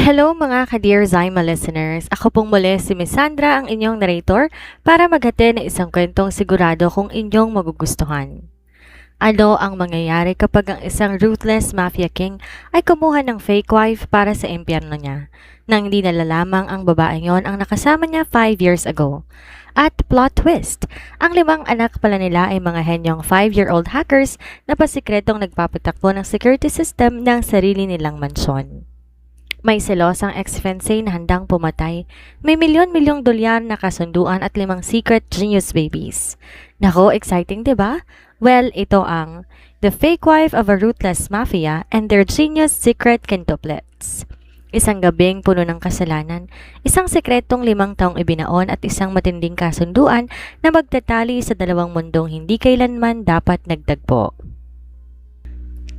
Hello mga ka-Dear Zyma listeners! Ako pong muli si Miss Sandra, ang inyong narrator, para maghatid ng isang kwentong sigurado kung inyong magugustuhan. Ano ang mangyayari kapag ang isang ruthless mafia king ay kumuha ng fake wife para sa impyerno niya, nang hindi nalalamang ang babaeng yon ang nakasama niya 5 years ago? At plot twist, ang 5 anak pala nila ay mga henyong 5-year-old hackers na pasikretong nagpapatakbo ng security system ng sarili nilang mansyon. May selosang ex-fiancé na handang pumatay. May milyon-milyong dolyar na kasunduan at 5 secret genius babies. Nako, exciting 'di ba? Well, ito ang The Fake Wife of a Ruthless Mafia and Their Genius Secret Quintuplets. Isang gabing puno ng kasalanan, isang sekretong 5 taong ibinaon at isang matinding kasunduan na magtatali sa dalawang mundong hindi kailanman dapat nagtagpo.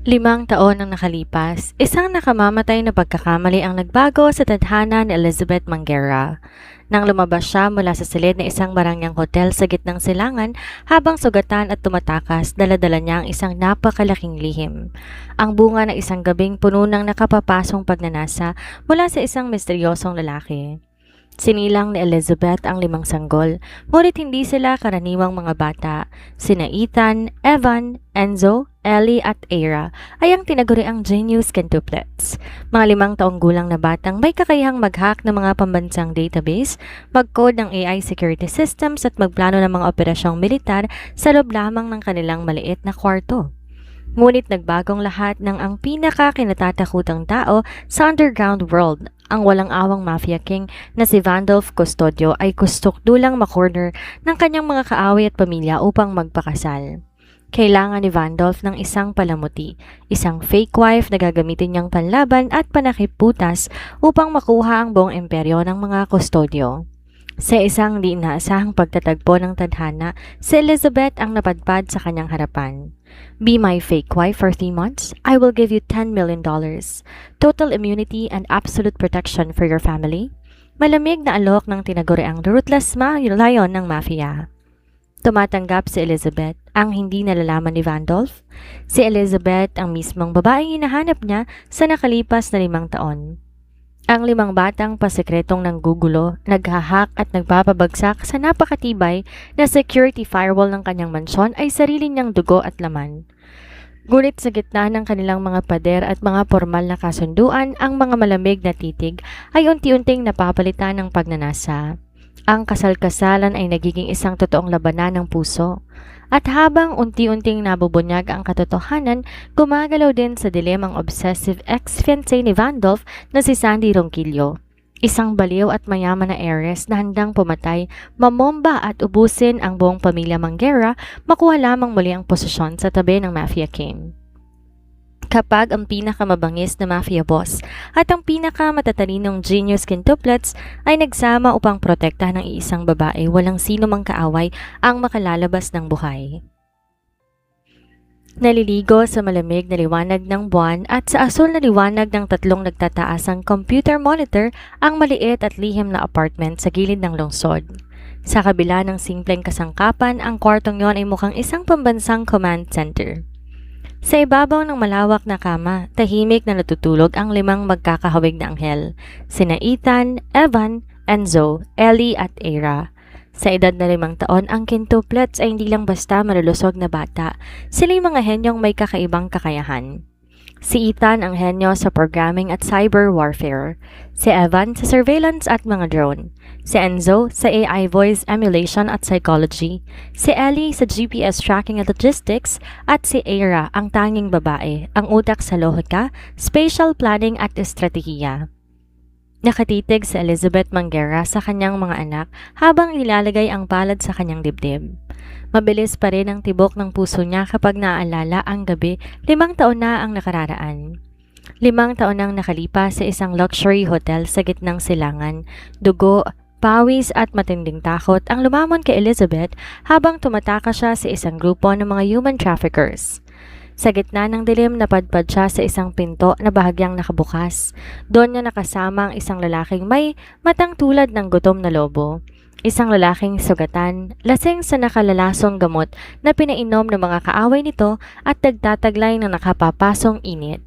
5 taon ang nakalipas, isang nakamamatay na pagkakamali ang nagbago sa tadhana ni Elizabeth Manguera. Nang lumabas siya mula sa silid na isang barangyang hotel sa gitnang silangan, habang sugatan at tumatakas, dala-dala niya ang isang napakalaking lihim. Ang bunga ng isang gabing puno ng nakapapasong pagnanasa mula sa isang misteryosong lalaki. Sinilang ni Elizabeth ang 5 sanggol, ngunit hindi sila karaniwang mga bata. Sina Ethan, Evan, Enzo, Ellie at Aira ay ang tinaguriang genius quintuplets. Mga 5 taong gulang na batang may kakayahang mag-hack ng mga pambansang database, mag-code ng AI security systems at magplano ng mga operasyong militar sa loob lamang ng kanilang maliit na kwarto. Ngunit nagbagong lahat ng ang pinaka-kinatatakutang tao sa underground world. Ang walang awang mafia king na si Vandolph Custodio ay gustong dulang makorner ng kanyang mga kaaway at pamilya upang magpakasal. Kailangan ni Vandolph ng isang palamuti, isang fake wife na gagamitin niyang panlaban at panakiputas upang makuha ang buong imperyo ng mga Custodio. Sa isang di inaasahang pagtatagpo ng tadhana, si Elizabeth ang napadpad sa kanyang harapan. Be my fake wife for 3 months. I will give you $10 million. Total immunity and absolute protection for your family. Malamig na alok ng tinaguriang ruthless lion ng mafia. Tumatanggap si Elizabeth, ang hindi nalalaman ni Vandolph. Si Elizabeth ang mismong babaeng hinahanap niya sa nakalipas na 5 taon. Ang 5 batang pasekretong nanggugulo, naghahak at nagpapabagsak sa napakatibay na security firewall ng kanyang mansyon ay sarili niyang dugo at laman. Ngunit sa gitna ng kanilang mga pader at mga formal na kasunduan, ang mga malamig na titig ay unti-unting napapalitan ng pagnanasa. Ang kasal-kasalan ay nagiging isang totoong labanan ng puso. At habang unti-unting nabubunyag ang katotohanan, gumagalaw din sa dilim ang obsessive ex-fiancé ni Vandolph na si Sandy Ronquillo. Isang baliw at mayaman na heiress na handang pumatay, mamomba at ubusin ang buong pamilya Manguera, makuha lamang muli ang posisyon sa tabi ng mafia king. Kapag ang pinakamabangis na mafia boss at ang pinakamatalinong genius quintuplets ay nagsama upang protektahan ng iisang babae, walang sino mang kaaway ang makalalabas ng buhay. Naliligo sa malamig na liwanag ng buwan at sa asul na liwanag ng 3 nagtataasang computer monitor ang maliit at lihim na apartment sa gilid ng lungsod. Sa kabila ng simpleng kasangkapan, ang kwartong yon ay mukhang isang pambansang command center. Sa ibabaw ng malawak na kama, tahimik na natutulog ang 5 magkakahawig na anghel, sina Ethan, Evan, Enzo, Ellie at Aira. Sa edad na 5 taon, ang quintuplets ay hindi lang basta malulusog na bata, sila yung mga henyong may kakaibang kakayahan. Si Ethan ang henyo sa programming at cyber warfare, si Evan sa surveillance at mga drone, si Enzo sa AI voice emulation at psychology, si Ellie sa GPS tracking at logistics, at si Aira ang tanging babae, ang utak sa lohika, spatial planning at estratehiya. Nakatitig si Elizabeth Manguera sa kanyang mga anak habang nilalagay ang palad sa kanyang dibdib. Mabilis pa rin ang tibok ng puso niya kapag naaalala ang gabi 5 taon na ang nakararaan. 5 taon nang nakalipas sa isang luxury hotel sa gitnang silangan. Dugo, pawis at matinding takot ang lumamon kay Elizabeth habang tumatakas siya sa isang grupo ng mga human traffickers. Sa gitna ng dilim, napadpad siya sa isang pinto na bahagyang nakabukas. Doon niya nakasama ang isang lalaking may matang tulad ng gutom na lobo. Isang lalaking sugatan, lasing sa nakalalasong gamot na pinainom ng mga kaaway nito at nagtataglay ng nakapapasong init.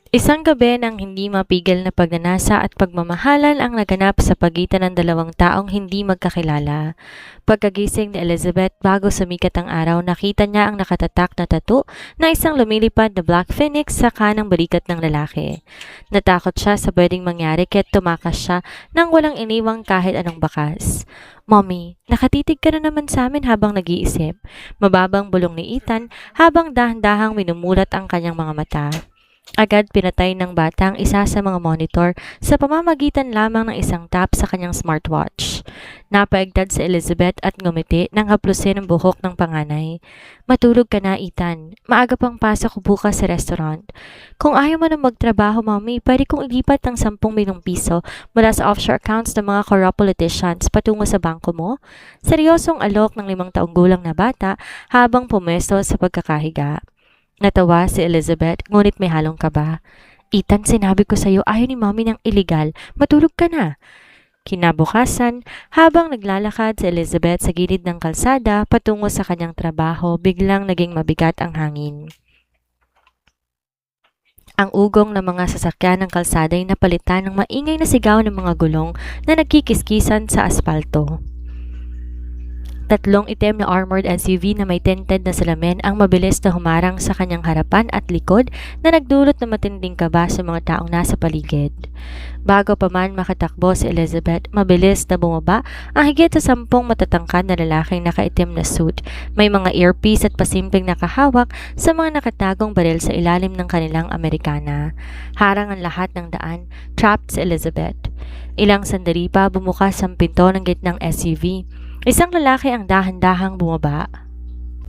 Isang gabi ng hindi mapigil na pagnanasa at pagmamahalan ang naganap sa pagitan ng dalawang taong hindi magkakilala. Pagkagising ni Elizabeth bago sumikat ang araw, nakita niya ang nakatatak na tattoo na isang lumilipad na Black Phoenix sa kanang balikat ng lalaki. Natakot siya sa pwedeng mangyari kaya't tumakas siya nang walang iniwang kahit anong bakas. Mommy, nakatitig ka na naman sa amin habang nag-iisip. Mababang bulong ni Ethan habang dahan-dahang minumulat ang kanyang mga mata. Agad pinatay ng bata ang isa sa mga monitor sa pamamagitan lamang ng isang tap sa kanyang smartwatch. Napaigtad si Elizabeth at ngumiti nang haplusin ang buhok ng panganay. Matulog ka na, Ethan. Maaga pang pasok ko bukas sa restaurant. Kung ayaw mo na magtrabaho, Mommy, pwede kong ilipat ang 10,000 piso mula sa offshore accounts ng mga corrupt politicians patungo sa bangko mo. Seryosong alok ng 5 taong gulang na bata habang pumesto sa pagkakahiga. Natawa si Elizabeth, ngunit may halong kaba. Ethan, sinabi ko sa'yo ayaw ni Mommy ng illegal. Matulog ka na. Kinabukasan, habang naglalakad si Elizabeth sa gilid ng kalsada patungo sa kanyang trabaho, biglang naging mabigat ang hangin. Ang ugong ng mga sasakyan ng kalsada ay napalitan ng maingay na sigaw ng mga gulong na nagkikiskisan sa asfalto. Tatlong itim na armored SUV na may tinted na salamin ang mabilis na humarang sa kanyang harapan at likod na nagdulot ng matinding kaba sa mga taong nasa paligid. Bago pa man makatakbo si Elizabeth, mabilis na bumaba ang higit sa 10 matatangkad na lalaking nakaitim na suit, may mga earpiece at pasimpleng nakahawak sa mga nakatagong baril sa ilalim ng kanilang Amerikana. Harang ang lahat ng daan, trapped si Elizabeth. Ilang sandali pa bumukas ang pinto ng gitnang SUV. Isang lalaki ang dahan-dahang bumaba.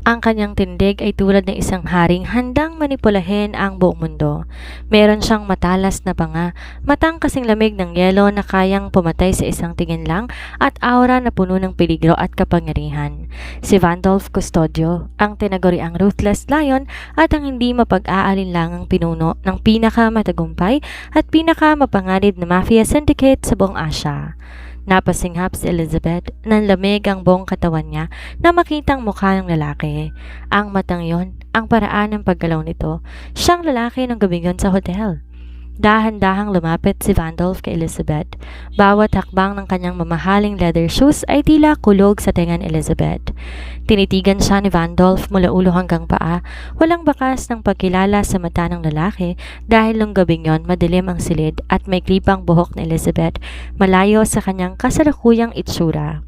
Ang kanyang tindig ay tulad ng isang haring handang manipulahin ang buong mundo. Meron siyang matalas na panga, matang kasing lamig ng yelo na kayang pumatay sa isang tingin lang at aura na puno ng peligro at kapangyarihan. Si Vandolph Custodio, ang tinaguriang ruthless lion at ang hindi mapag-aalinlangang pinuno ng pinakamatagumpay at pinakamapanganib na mafia syndicate sa buong Asya. Napasinghap si Elizabeth, nanlamig ang buong katawan niya na makitang mukha ng lalaki. Ang matang yon, ang paraan ng paggalaw nito, siyang lalaki ng gabing yon sa hotel. Dahan-dahang lumapit si Vandolph kay Elizabeth. Bawat hakbang ng kanyang mamahaling leather shoes ay tila kulog sa tenga ni Elizabeth. Tinitigan siya ni Vandolph mula ulo hanggang paa, walang bakas ng pagkilala sa mata ng lalaki dahil nung gabing yon madilim ang silid at may klipang buhok ni Elizabeth malayo sa kanyang kasalukuyang itsura.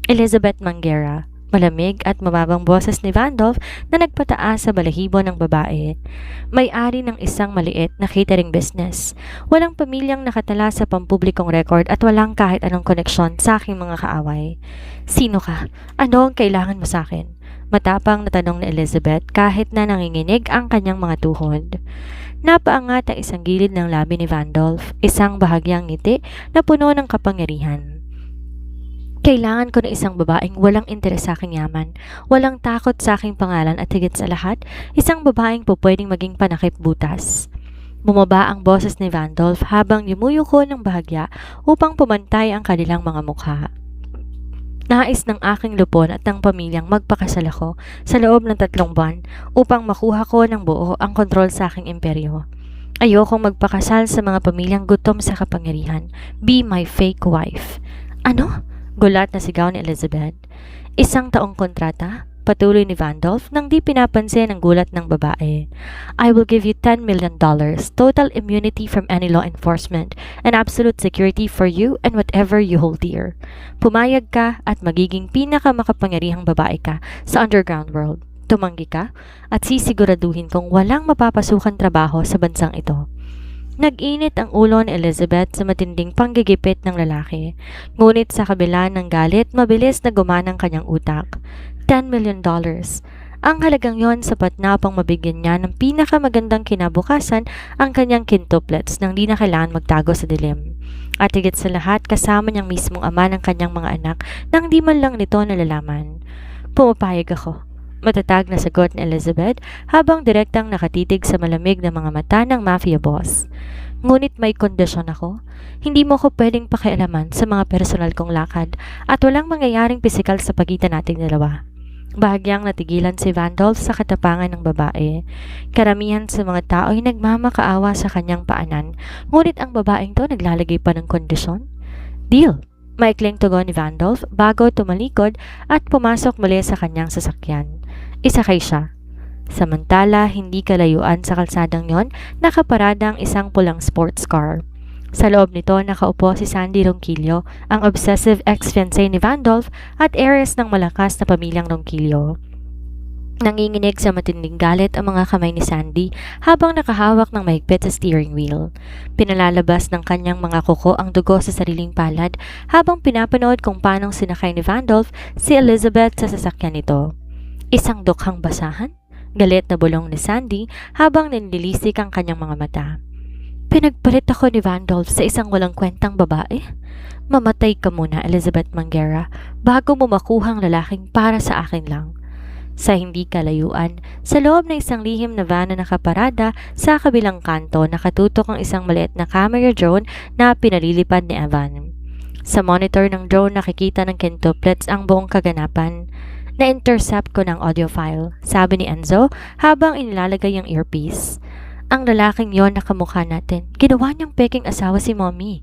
Elizabeth Manguera. Malamig at mababang boses ni Vandolph na nagpataas sa balahibo ng babae. May-ari ng isang maliit na catering business. Walang pamilyang nakatala sa pampublikong record at walang kahit anong koneksyon sa aking mga kaaway. Sino ka? Ano ang kailangan mo sa akin? Matapang na tanong ni Elizabeth kahit na nanginginig ang kanyang mga tuhod. Napaangat ang isang gilid ng labi ni Vandolph, isang bahagyang ngiti na puno ng kapangyarihan. Kailangan ko ng isang babaeng walang interes sa aking yaman, walang takot sa aking pangalan at higit sa lahat, isang babaeng po pwedeng maging panakip butas. Bumaba ang boses ni Vandolph habang yumuyuko ng bahagya upang pumantay ang kanilang mga mukha. Nais ng aking lupon at ng pamilyang magpakasal ako sa loob ng 3 buwan upang makuha ko ng buo ang kontrol sa aking imperyo. Ayokong magpakasal sa mga pamilyang gutom sa kapangyarihan. Be my fake wife. Ano? Gulat na sigaw ni Elizabeth. 1 taong kontrata? Patuloy ni Vandolph nang di pinapansin ang gulat ng babae. I will give you $10 million, total immunity from any law enforcement, and absolute security for you and whatever you hold dear. Pumayag ka at magiging pinakamakapangyarihang babae ka sa underground world. Tumanggi ka at sisiguraduhin kong walang mapapasukan trabaho sa bansang ito. Nag-init ang ulo ni Elizabeth sa matinding panggigipit ng lalaki. Ngunit sa kabila ng galit, mabilis na gumana ang kanyang utak. $10 million. Ang halagang yon sapat na upang mabigyan niya ng pinakamagandang kinabukasan ang kanyang quintuplets nang di na kailangan magtago sa dilim. At higit sa lahat, kasama niyang mismong ama ng kanyang mga anak nang di man lang nito nalalaman. Pumapayag ako. Matatag na sagot ni Elizabeth habang direktang nakatitig sa malamig na mga mata ng mafia boss. Ngunit may kondisyon ako. Hindi mo ko pwedeng pakialaman sa mga personal kong lakad at walang mangyayaring pisikal sa pagitan nating dalawa. Bahagyang natigilan si Vandolph sa katapangan ng babae. Karamihan sa mga tao ay nagmamakaawa sa kanyang paanan, ngunit ang babaeng to naglalagay pa ng kondisyon. Deal! Maikling tugon ni Vandolph bago tumalikod at pumasok muli sa kanyang sasakyan. Isakay siya. Samantala, hindi kalayuan sa kalsadang yon, nakaparada ang isang pulang sports car. Sa loob nito, nakaupo si Sandy Ronquillo, ang obsessive ex-fiancé ni Vandolph at heiress ng malakas na pamilyang Ronquillo. Nanginginig sa matinding galit ang mga kamay ni Sandy habang nakahawak ng mahigpit sa steering wheel. Pinalalabas ng kanyang mga kuko ang dugo sa sariling palad habang pinapanood kung paanong sinakay ni Vandolph si Elizabeth sa sasakyan nito. Isang dukhang basahan? Galit na bulong ni Sandy habang ninilisik ang kanyang mga mata. Pinagpalit ako ni Vandolph sa isang walang kwentang babae? Mamatay ka muna, Elizabeth Manguera, bago mo makuhang lalaking para sa akin lang. Sa hindi kalayuan, sa loob ng isang lihim na van na nakaparada sa kabilang kanto, nakatutok ang isang maliit na camera drone na pinalilipad ni Evan. Sa monitor ng drone, nakikita ng quintuplets ang buong kaganapan. Na-intercept ko ng audio file, sabi ni Enzo habang inilalagay ang earpiece. Ang lalaking yon na kamukha natin, ginawa niyang peking asawa si Mommy.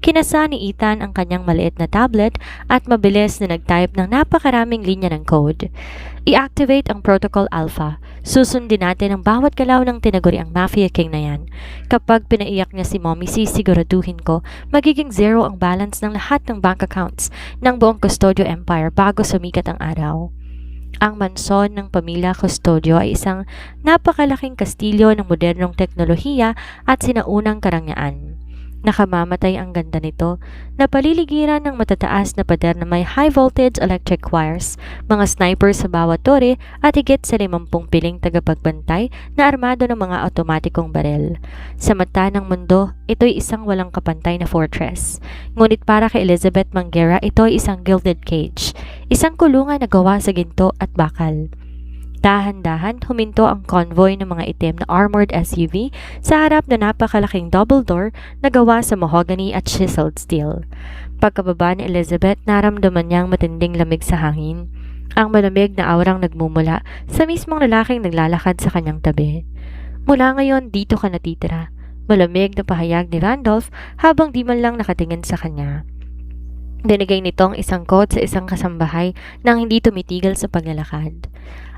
Kinasa ni Ethan ang kanyang maliit na tablet at mabilis na nag-type ng napakaraming linya ng code. I-activate ang Protocol Alpha. Susundin natin ang bawat galaw ng tinaguriang Mafia King na yan. Kapag pinaiyak niya si Mommy, sisiguraduhin ko magiging zero ang balance ng lahat ng bank accounts ng buong Custodio Empire bago sumikat ang araw. Ang mansyon ng pamilya Custodio ay isang napakalaking kastilyo ng modernong teknolohiya at sinaunang karangyaan. Nakamamatay ang ganda nito, napaliligiran ng matataas na pader na may high-voltage electric wires, mga sniper sa bawat tore at higit sa 50 piling tagapagbantay na armado ng mga otomatikong barel. Sa mata ng mundo, ito'y isang walang kapantay na fortress. Ngunit para kay Elizabeth Manguera, ito'y isang gilded cage, isang kulungan na gawa sa ginto at bakal. Dahan-dahan huminto ang convoy ng mga itim na armored SUV sa harap na napakalaking double door na gawa sa mahogany at chiseled steel. Pagkababa ni Elizabeth, naramdaman niyang matinding lamig sa hangin. Ang malamig na aurang nagmumula sa mismong lalaking naglalakad sa kanyang tabi. Mula ngayon, dito ka natitira. Malamig na pahayag ni Randolph habang di man lang nakatingin sa kanya. Dinigay nito ang isang coat sa isang kasambahay nang hindi tumitigil sa paglalakad.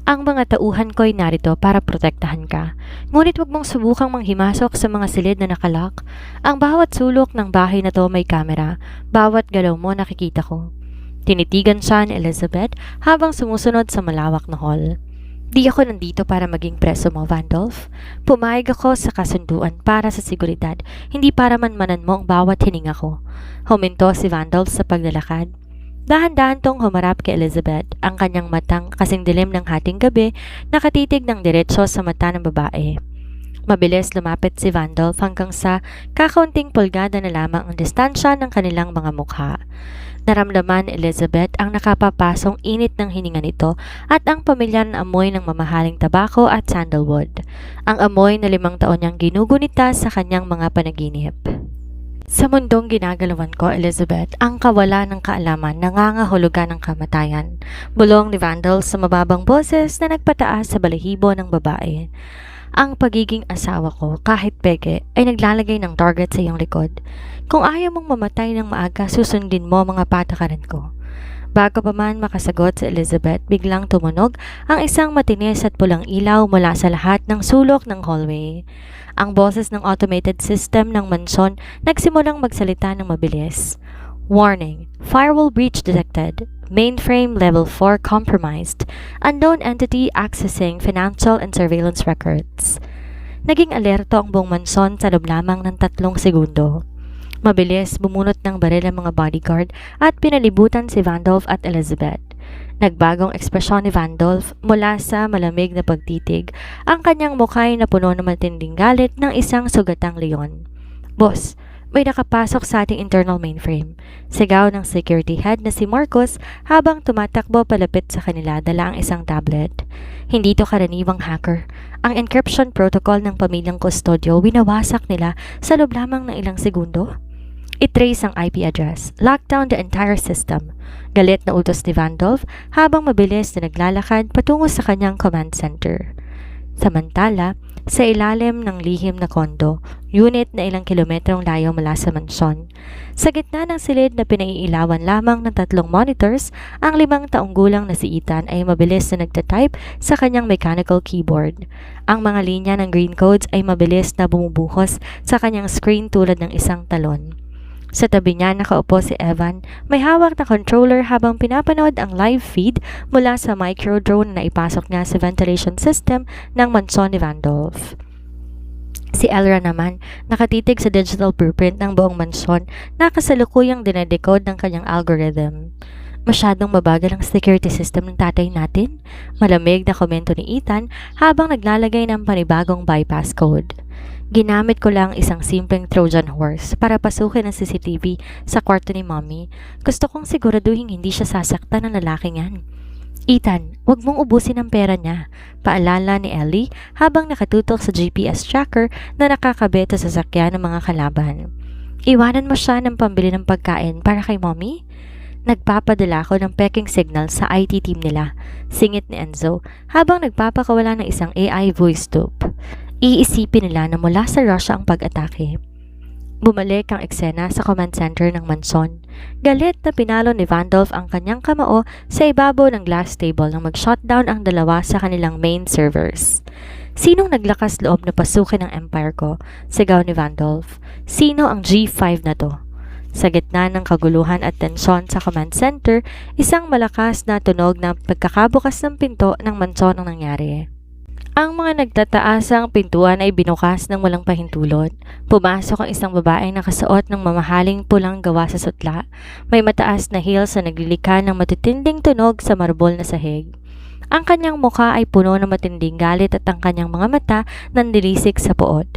Ang mga tauhan ko ay narito para protektahan ka. Ngunit huwag mong subukang manghimasok sa mga silid na nakalock. Ang bawat sulok ng bahay na to may kamera. Bawat galaw mo nakikita ko. Tinitigan siya ni Elizabeth habang sumusunod sa malawak na hall. Di ako nandito para maging preso mo, Vandolph. Pumayag ako sa kasunduan para sa seguridad, hindi para manmanan mo ang bawat hininga ko. Huminto si Vandolph sa paglalakad. Dahan-dahan tong humarap kay Elizabeth, ang kanyang matang kasing dilim ng hating gabi, nakatitig ng diretso sa mata ng babae. Mabilis lumapit si Vandolph hanggang sa kakaunting pulgada na lamang ang distansya ng kanilang mga mukha. Naramdaman ni Elizabeth ang nakapapasong init ng hininga nito at ang pamilyar na amoy ng mamahaling tabako at sandalwood. Ang amoy na 5 taon niyang ginugunita sa kanyang mga panaginip. Sa mundong ginagalawan ko, Elizabeth, ang kawalan ng kaalaman nangangahulugan ng kamatayan. Bulong ni Vandolph sa mababang boses na nagpataas sa balahibo ng babae. Ang pagiging asawa ko, kahit peke, ay naglalagay ng target sa iyong likod. Kung ayaw mong mamatay ng maaga, susundin mo mga patakaran ko. Bago pa man makasagot si Elizabeth, biglang tumunog ang isang matinis at pulang ilaw mula sa lahat ng sulok ng hallway. Ang boses ng automated system ng mansyon nagsimulang magsalita ng mabilis. Warning, firewall breach detected. Mainframe level 4 compromised. Unknown entity accessing financial and surveillance records. Naging alerto ang buong mansyon sa loob lamang ng 3 segundo. Mabilis bumunot ng baril ang mga bodyguard at pinalibutan si Vandolph at Elizabeth. Nagbagong ekspresyon ni Vandolph mula sa malamig na pagtitig. Ang kanyang mukha ay napuno ng matinding galit ng isang sugatang leon. Boss, may nakapasok sa ating internal mainframe. Sigaw ng security head na si Marcos habang tumatakbo palapit sa kanila dala ang isang tablet. Hindi to karaniwang hacker. Ang encryption protocol ng pamilyang Custodio winawasak nila sa loob lamang ng ilang segundo. I-trace ang IP address, lock down the entire system. Galit na utos ni Vandolph habang mabilis na naglalakad patungo sa kanyang command center. Samantala, sa ilalim ng lihim na kondo, unit na ilang kilometrong layo mula sa mansyon, sa gitna ng silid na pinaiilawan lamang ng 3 monitors, ang 5 taong gulang na si Ethan ay mabilis na nagtatype sa kanyang mechanical keyboard. Ang mga linya ng green codes ay mabilis na bumubuhos sa kanyang screen tulad ng isang talon. Sa tabi niya nakaupo si Evan, may hawak na controller habang pinapanood ang live feed mula sa micro-drone na ipasok niya sa ventilation system ng mansyon ni Vandolph. Si Elra naman, nakatitig sa digital blueprint ng buong mansyon na kasalukuyang dinedecode ng kanyang algorithm. Masyadong mabagal ang security system ng tatay natin, malamig na komento ni Ethan habang naglalagay ng panibagong bypass code. Ginamit ko lang isang simpleng Trojan horse para pasukin ang CCTV sa kwarto ni Mommy. Gusto kong siguraduhin hindi siya sasaktan ng lalaking yan. Ethan, huwag mong ubusin ang pera niya, paalala ni Ellie habang nakatutok sa GPS tracker na nakakabit sa sasakyan ng mga kalaban. Iwanan mo siya ng pambili ng pagkain para kay Mommy? Nagpapadala ako ng peking signal sa IT team nila, singit ni Enzo habang nagpapakawala ng isang AI voice tube. Iisipin nila na mula sa Russia ang pag-atake. Bumalik ang eksena sa command center ng mansyon. Galit na pinalo ni Vandolph ang kanyang kamao sa ibabaw ng glass table nang mag-shutdown ang dalawa sa kanilang main servers. Sinong naglakas loob na pasukin ang empire ko? Sigaw ni Vandolph. Sino ang G5 na to? Sa gitna ng kaguluhan at tensyon sa command center, isang malakas na tunog ng pagkakabukas ng pinto ng mansyon ang nangyari. Ang mga nagtataasang pintuan ay binukas ng walang pahintulot. Pumasok ang isang babaeng nakasuot ng mamahaling pulang gawa sa sutla. May mataas na heels na naglilika ng matitinding tunog sa marbol na sahig. Ang kanyang mukha ay puno ng matinding galit at ang kanyang mga mata nandilisik sa poot.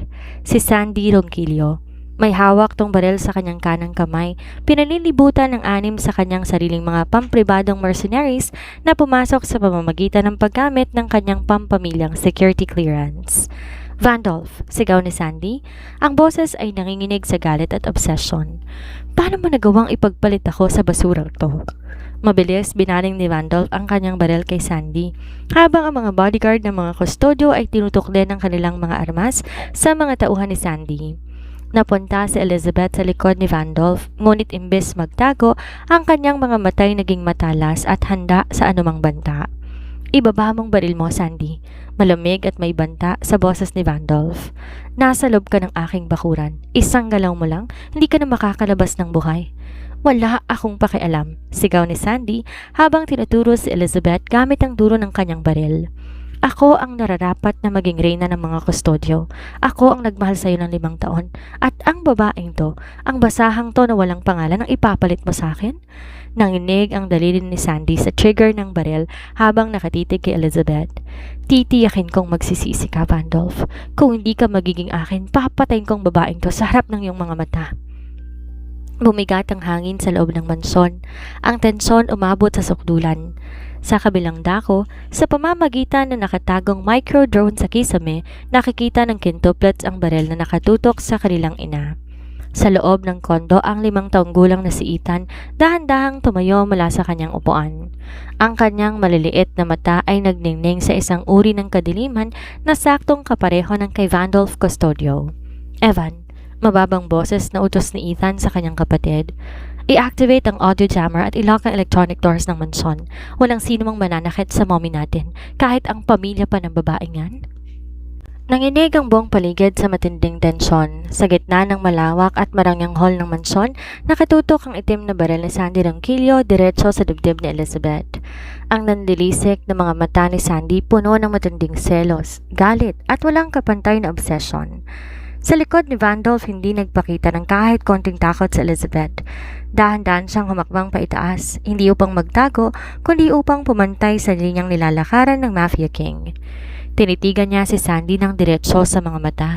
Si Sandy Ronquillo. May hawak tong barel sa kanyang kanang kamay, pinalilibutan ng 6 sa kanyang sariling mga pampribadong mercenaries na pumasok sa pamamagitan ng paggamit ng kanyang pampamilyang security clearance. Vandolph, sigaw ni Sandy. Ang boses ay nanginginig sa galit at obsession. Paano mo nagawang ipagpalit ako sa basurang to? Mabilis binaling ni Vandolph ang kanyang barel kay Sandy, habang ang mga bodyguard ng mga kustodyo ay tinutok din ang kanilang mga armas sa mga tauhan ni Sandy. Napunta si Elizabeth sa likod ni Vandolph, ngunit imbes magtago, ang kanyang mga matay naging matalas at handa sa anumang banta. Ibaba mong baril mo, Sandy. Malamig at may banta sa boses ni Vandolph. Nasa loob ka ng aking bakuran. Isang galaw mo lang, hindi ka na makakalabas ng buhay. Wala akong pakialam, sigaw ni Sandy habang tinuturo si Elizabeth gamit ang duro ng kanyang baril. Ako ang nararapat na maging reyna ng mga kustodyo. Ako ang nagmahal sa'yo ng 5 taon. At ang babaeng to, ang basahang to na walang pangalan ang ipapalit mo sa akin? Nanginig ang daliri ni Sandy sa trigger ng baril habang nakatitig kay Elizabeth. Titiyakin kong magsisisi ka, Vandolph. Kung hindi ka magiging akin, papatayin kong babaeng to sa harap ng iyong mga mata. Bumigat ang hangin sa loob ng mansyon. Ang tensyon umabot sa sukdulan. Sa kabilang dako, sa pamamagitan ng nakatagong micro-drone sa kisame, nakikita ng quintuplets ang barel na nakatutok sa kanilang ina. Sa loob ng kondo, ang 5 taong gulang na si Ethan dahan-dahang tumayo mula sa kanyang upuan. Ang kanyang maliliit na mata ay nagningning sa isang uri ng kadiliman na saktong kapareho ng kay Vandolph Custodio. Evan, mababang boses na utos ni Ethan sa kanyang kapatid. I-activate ang audio jammer at i-lock ang electronic doors ng mansyon. Walang sino mang mananakit sa mommy natin, kahit ang pamilya pa ng babaeng yan. Nanginig ang buong paligid sa matinding tensyon. Sa gitna ng malawak at marangyang hall ng mansyon, nakatutok ang itim na baril ni Sandy Ronquillo diretso sa dibdib ni Elizabeth. Ang nandilisik na mga mata ni Sandy puno ng matinding selos, galit at walang kapantay na obsession. Sa likod ni Vandolph, hindi nagpakita ng kahit konting takot sa Elizabeth. Dahan-dahan siyang humakbang paitaas, hindi upang magtago, kundi upang pumantay sa linyang nilalakaran ng Mafia King. Tinitigan niya si Sandy ng diretsyo sa mga mata.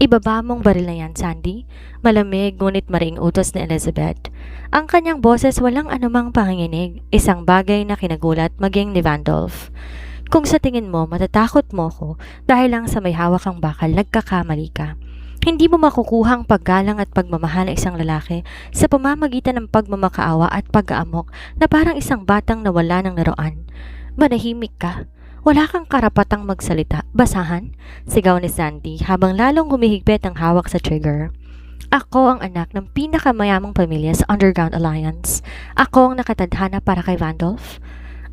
Ibaba mong baril na yan, Sandy. Malamig ngunit maring utos ni Elizabeth. Ang kanyang boses walang anumang panginginig, isang bagay na kinagulat maging ni Vandolph. Kung sa tingin mo matatakot mo ko dahil lang sa may hawak kang bakal, nagkakamali ka. Hindi mo makukuha ang paggalang at pagmamahal ng isang lalaki sa pamamagitan ng pagmamakaawa at pag-aamok na parang isang batang nawala ng laruan. Manahimik ka. Wala kang karapatang magsalita. Basahan? Sigaw ni Sandy habang lalong humihigpit ang hawak sa trigger. Ako ang anak ng pinakamayamang pamilya sa Underground Alliance. Ako ang nakatadhana para kay Vandolph.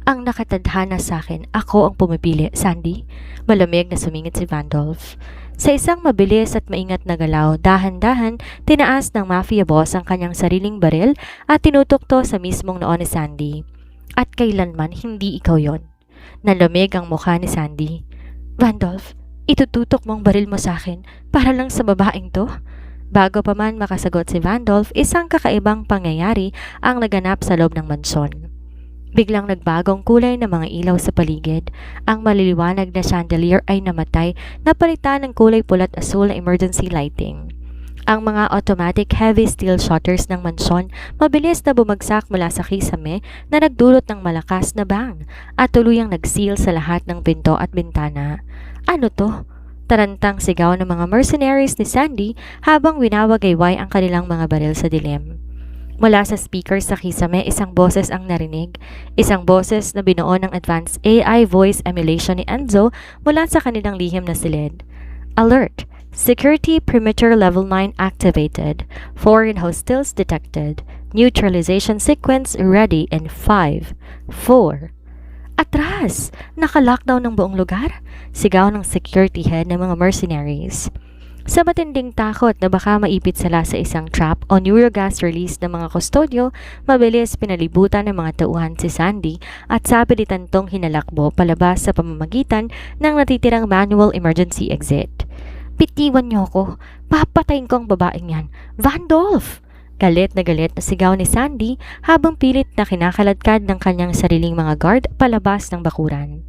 Ang nakatadhana sa akin, ako ang pumipili, Sandy. Malamig na sumingit si Vandolph. Sa isang mabilis at maingat na galaw, dahan-dahan, tinaas ng mafia boss ang kanyang sariling baril at tinutukto sa mismong noo ni Sandy. At kailanman hindi ikaw yon. Nalamig ang mukha ni Sandy. Vandolph, itututok mo ang baril mo sa akin para lang sa babaeng to? Bago pa man makasagot si Vandolph, isang kakaibang pangyayari ang naganap sa loob ng mansyon. Biglang nagbagong kulay ng mga ilaw sa paligid. Ang maliliwanag na chandelier ay namatay, napalitan ng kulay pula't asul na emergency lighting. Ang mga automatic heavy steel shutters ng mansyon mabilis na bumagsak mula sa kisame na nagdulot ng malakas na bang at tuluyang nag-seal sa lahat ng pinto at bintana. Ano to? Tarantang sigaw ng mga mercenaries ni Sandy habang winawagayway ang kanilang mga baril sa dilim. Mula sa speaker sa kisame, isang boses ang narinig. Isang boses na binuo ng advanced AI voice emulation ni Enzo mula sa kanilang lihim na silid. Alert! Security perimeter level 9 activated. Foreign hostiles detected. Neutralization sequence ready in 5, 4. Atras! Naka-lockdown ng buong lugar? Sigaw ng security head ng mga mercenaries. Sa matinding takot na baka maipit sila sa isang trap o neurogas release ng mga kustodyo, mabilis pinalibutan ng mga tauhan si Sandy at sapilitan tong hinalakbo palabas sa pamamagitan ng natitirang manual emergency exit. Bitiwan niyo ko! Papatayin ko ang babaeng yan! Vandolph! Galit na sigaw ni Sandy habang pilit na kinakaladkad ng kanyang sariling mga guard palabas ng bakuran.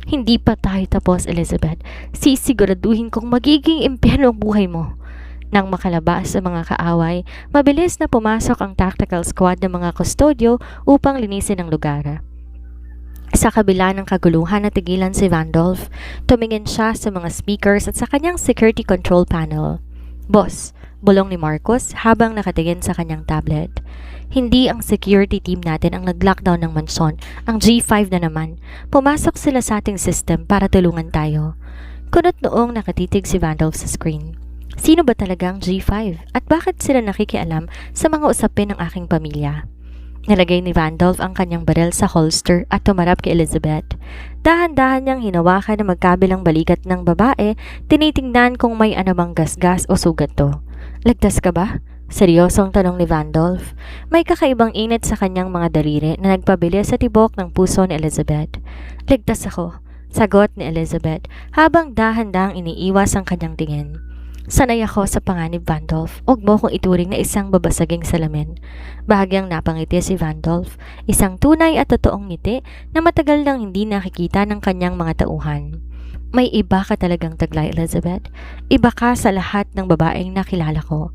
Hindi pa tayo tapos, Elizabeth. Sisiguraduhin kong magiging impyerno ang buhay mo. Nang makalabas sa mga kaaway, mabilis na pumasok ang tactical squad ng mga kustodyo upang linisin ang lugar. Sa kabila ng kaguluhan na tigilan si Vandolph, tumingin siya sa mga speakers at sa kanyang security control panel. Boss, bulong ni Marcos habang nakatingin sa kanyang tablet. Hindi ang security team natin ang nag-lockdown ng mansyon, ang G5 na naman. Pumasok sila sa ating system para tulungan tayo. Kunot noong nakatitig si Vandolph sa screen. Sino ba talagang G5 at bakit sila nakikialam sa mga usapin ng aking pamilya? Nilagay ni Vandolph ang kanyang baril sa holster at tumarap kay Elizabeth. Dahan-dahan niyang hinawakan ng magkabilang balikat ng babae, tinitingnan kung may anumang gasgas o sugat to. Ligtas ka ba? Seryosong tanong ni Vandolph. May kakaibang init sa kanyang mga daliri na nagpabilis sa tibok ng puso ni Elizabeth. Ligtas ako, sagot ni Elizabeth habang dahan-dahang iniiwas ang kanyang tingin. Sanay ako sa panganib, Vandolph. Huwag mo kong ituring na isang babasaging salamin. Bahagyang napangiti si Vandolph, isang tunay at totoong ngiti na matagal nang hindi nakikita ng kanyang mga tauhan. May iba ka talagang taglay, Elizabeth. Iba ka sa lahat ng babaeng nakilala ko.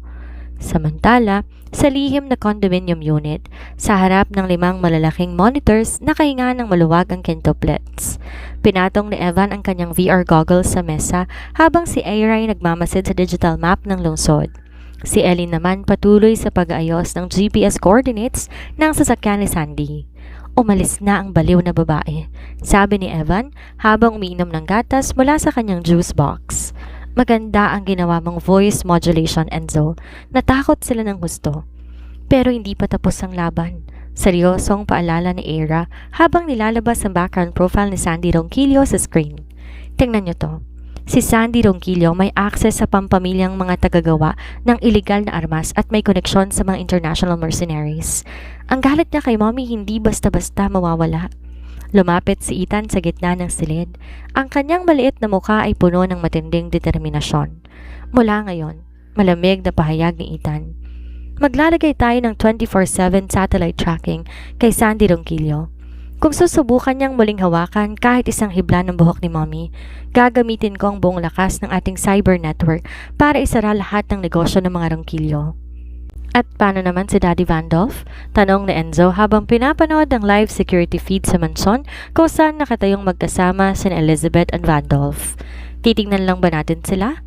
Samantala, sa lihim na condominium unit, sa harap ng 5 malalaking monitors, nakahinga ng maluwag ang quintuplets. Pinatong ni Evan ang kanyang VR goggles sa mesa habang si Aira ay nagmamasid sa digital map ng lungsod. Si Ellie naman patuloy sa pag-aayos ng GPS coordinates ng sasakyan ni Sandy. Umalis na ang baliw na babae, sabi ni Evan habang umiinom ng gatas mula sa kanyang juice box. Maganda ang ginawa mong voice modulation, Enzo. Natakot sila ng gusto. Pero hindi pa tapos ang laban. Seryosong paalala ni Aira habang nilalabas ang background profile ni Sandy Ronquillo sa screen. Tingnan niyo to. Si Sandy Ronquillo may access sa pampamilyang mga tagagawa ng iligal na armas at may koneksyon sa mga international mercenaries. Ang galit niya kay Mommy hindi basta-basta mawawala. Lumapit si Ethan sa gitna ng silid. Ang kanyang maliit na mukha ay puno ng matinding determinasyon. Mula ngayon, malamig na pahayag ni Ethan. Maglalagay tayo ng 24/7 satellite tracking kay Sandy Ronquillo. Kung susubukan niyang muling hawakan kahit isang hibla ng buhok ni Mommy, gagamitin ko ang buong lakas ng ating cyber network para isara lahat ng negosyo ng mga Ronquillo. At paano naman si Daddy Vandolph? Tanong ni Enzo habang pinapanood ang live security feed sa mansyon kung saan nakatayong magkasama sina Elizabeth at Vandolph. Titingnan lang ba natin sila?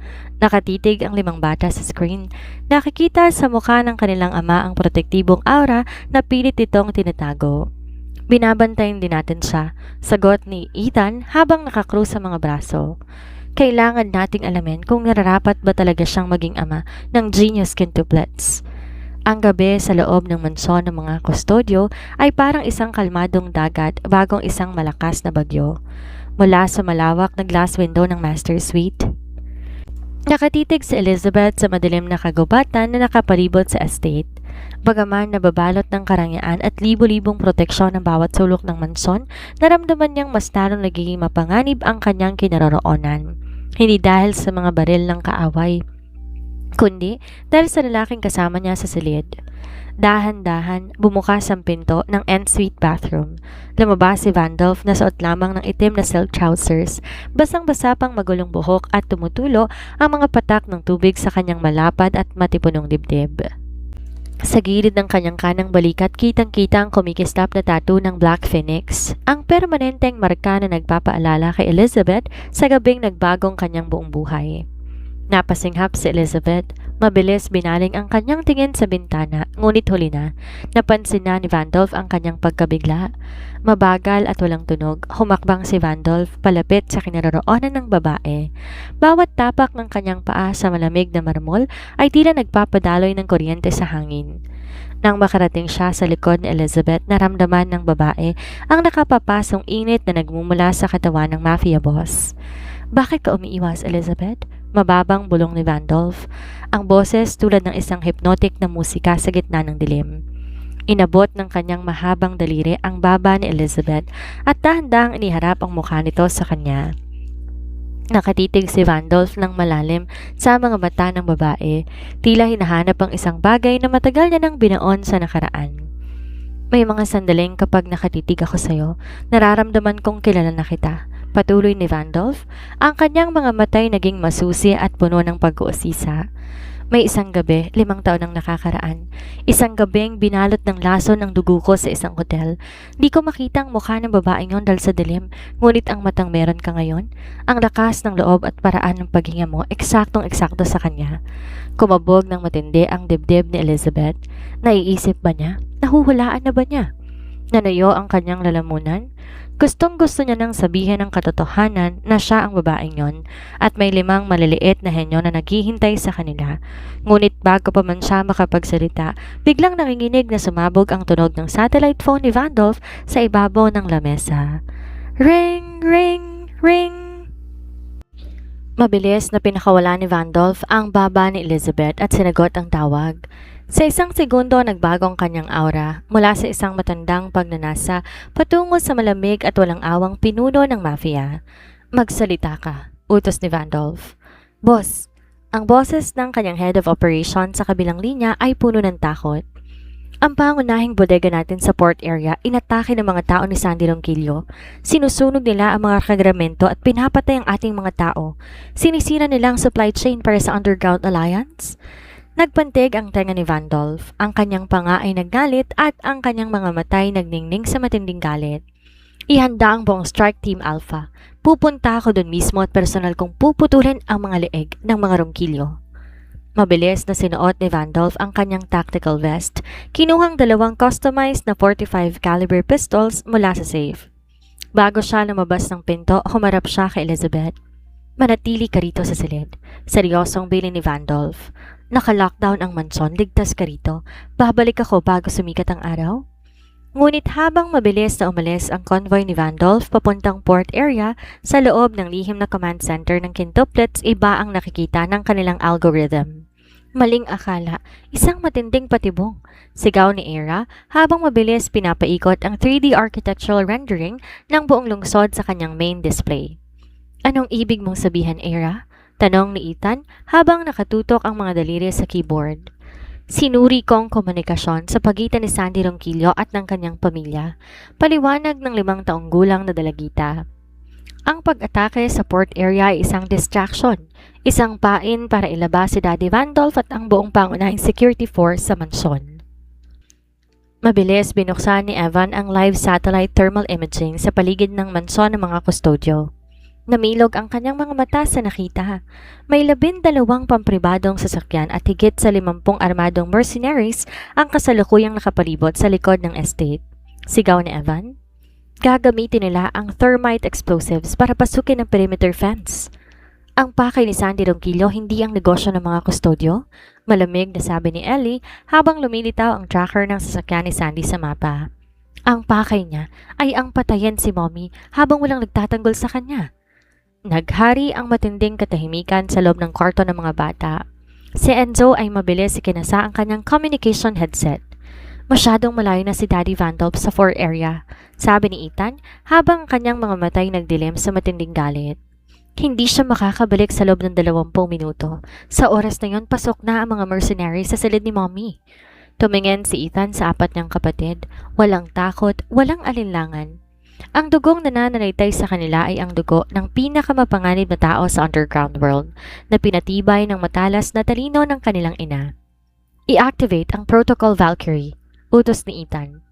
Nakatitig ang 5 bata sa screen. Nakikita sa mukha ng kanilang ama ang protektibong aura na pilit itong tinatago. Binabantayan din natin siya, sagot ni Ethan habang nakakrus sa mga braso. Kailangan nating alamin kung nararapat ba talaga siyang maging ama ng genius quintuplets. Ang gabi sa loob ng mansyon ng mga kustodyo ay parang isang kalmadong dagat bagong isang malakas na bagyo. Mula sa malawak na glass window ng master suite, nakatitig si Elizabeth sa madilim na kagubatan na nakapalibot sa estate. Bagaman nababalot ng karangyaan at libo-libong proteksyon ng bawat sulok ng mansyon, naramdaman niyang mas lalong nagiging mapanganib ang kanyang kinaroroonan. Hindi dahil sa mga baril ng kaaway, kundi dahil sa lalaking kasama niya sa silid. Dahan-dahan, bumukas ang pinto ng ensuite bathroom. Lumabas si Vandolph na suot lamang ng itim na silk trousers, basang-basa pang magulong buhok at tumutulo ang mga patak ng tubig sa kanyang malapad at matipunong dibdib. Sa gilid ng kanyang kanang balikat, kitang-kita ang kumikislap na tattoo ng Black Phoenix, ang permanenteng marka na nagpapaalala kay Elizabeth sa gabing nagbagong kanyang buong buhay. Napasinghap si Elizabeth, mabilis binaling ang kanyang tingin sa bintana, ngunit huli na, napansin na ni Vandolph ang kanyang pagkabigla. Mabagal at walang tunog, humakbang si Vandolph palapit sa kinaroroonan ng babae. Bawat tapak ng kanyang paa sa malamig na marmol ay tila nagpapadaloy ng kuryente sa hangin. Nang makarating siya sa likod ni Elizabeth, naramdaman ng babae ang nakapapasong init na nagmumula sa katawan ng mafia boss. "Bakit ka umiiwas, Elizabeth?" Mababang bulong ni Vandolph. Ang boses tulad ng isang hypnotic na musika sa gitna ng dilim. Inabot ng kanyang mahabang daliri ang baba ni Elizabeth at dahan-dahang iniharap ang mukha nito sa kanya. Nakatitig si Vandolph ng malalim sa mga mata ng babae, tila hinahanap ang isang bagay na matagal niya nang binaon sa nakaraan. "May mga sandaling kapag nakatitig ako sa'yo, nararamdaman kong kilala na kita." Patuloy ni Vandolph, ang kanyang mga matay naging masusi at puno ng pag-uusisa. "May isang gabi, 5 taon ang nakakaraan. Isang gabing binalot ng lason ng dugo ko sa isang hotel. Di ko makita ang mukha ng babaeng yon dahil sa dilim, ngunit ang matang meron ka ngayon. Ang lakas ng loob at paraan ng paghinga mo, eksaktong-eksakto sa kanya." Kumabog ng matindi ang dibdib ni Elizabeth. Naiisip ba niya? Nahuhulaan na ba niya? Nanayo ang kanyang lalamunan. Gustong-gusto niya nang sabihin ang katotohanan na siya ang babaeng yon at may 5 maliliit na henyo na naghihintay sa kanila. Ngunit bago pa man siya makapagsalita, biglang nanginginig na sumabog ang tunog ng satellite phone ni Vandolph sa ibabaw ng lamesa. Ring! Ring! Ring! Mabilis na pinakawala ni Vandolph ang baba ni Elizabeth at sinagot ang tawag. Sa isang segundo, nagbago ang kanyang aura mula sa isang matandang pagnanasa patungo sa malamig at walang awang pinuno ng mafia. "Magsalita ka," utos ni Vandolph. "Boss." Ang boses ng kanyang head of operations sa kabilang linya ay puno ng takot. "Ang pangunahing bodega natin sa port area, inatake ng mga tao ni Sandy Ronquillo. Sinusunog nila ang mga kargamento at pinapatay ang ating mga tao. Sinisira nila ang supply chain para sa Underground Alliance." Nagpantig ang tenga ni Vandolph. Ang kanyang panga ay naggalit at ang kanyang mga matay nagningning sa matinding galit. "Ihanda ang buong Strike Team Alpha. Pupunta ako doon mismo at personal kong puputulin ang mga leeg ng mga Ronquillo." Mabilis na sinuot ni Vandolph ang kanyang tactical vest. Kinuhang 2 customized na 45 caliber pistols mula sa safe. Bago siya lumabas ng pinto, humarap siya kay Elizabeth. "Manatili ka rito sa silid." Seryosong bilin ni Vandolph. "Naka-lockdown ang mansyon, ligtas ka rito. Babalik ako bago sumikat ang araw." Ngunit habang mabilis na umalis ang convoy ni Vandolph papuntang port area, sa loob ng lihim na command center ng quintuplets, iba ang nakikita ng kanilang algorithm. Maling akala, isang matinding patibong. Sigaw ni Era habang mabilis pinapaikot ang 3D architectural rendering ng buong lungsod sa kanyang main display. "Anong ibig mong sabihin, Era?" Tanong ni Ethan habang nakatutok ang mga daliri sa keyboard. "Sinuri kong komunikasyon sa pagitan ni Sandy Ronquillo at ng kanyang pamilya," paliwanag ng 5 taong gulang na dalagita. "Ang pag-atake sa port area ay isang distraction, isang pain para ilabas si Daddy Vandolph at ang buong pangunahing security force sa mansyon." Mabilis binuksan ni Evan ang live satellite thermal imaging sa paligid ng mansyon ng mga kustodyo. Namilog ang kanyang mga mata sa nakita. May 12 pampribadong sasakyan at higit sa 50 armadong mercenaries ang kasalukuyang nakapalibot sa likod ng estate. Sigaw ni Evan. Gagamitin nila ang thermite explosives para pasukin ang perimeter fence. Ang pakay ni Sandy Ronquillo hindi ang negosyo ng mga kustodyo, malamig na sabi ni Ellie habang lumilitaw ang tracker ng sasakyan ni Sandy sa mapa. Ang pakay niya ay ang patayin si Mommy habang walang nagtatanggol sa kanya. Naghari ang matinding katahimikan sa loob ng kwarto ng mga bata. Si Enzo ay mabilis ikinasa ang kanyang communication headset. Masyadong malayo na si Daddy Vandalp sa 4 area, sabi ni Ethan habang kanyang mga matay nagdilim sa matinding galit. Hindi siya makakabalik sa loob ng 20 minuto. Sa oras na yon, pasok na ang mga mercenaries sa silid ni Mommy. Tumingin si Ethan sa 4 niyang kapatid. Walang takot, walang alinlangan. Ang dugong nananalitay sa kanila ay ang dugo ng pinakamapanganib na tao sa underground world na pinatibay ng matalas na talino ng kanilang ina. I-activate ang Protocol Valkyrie, utos ni Ethan.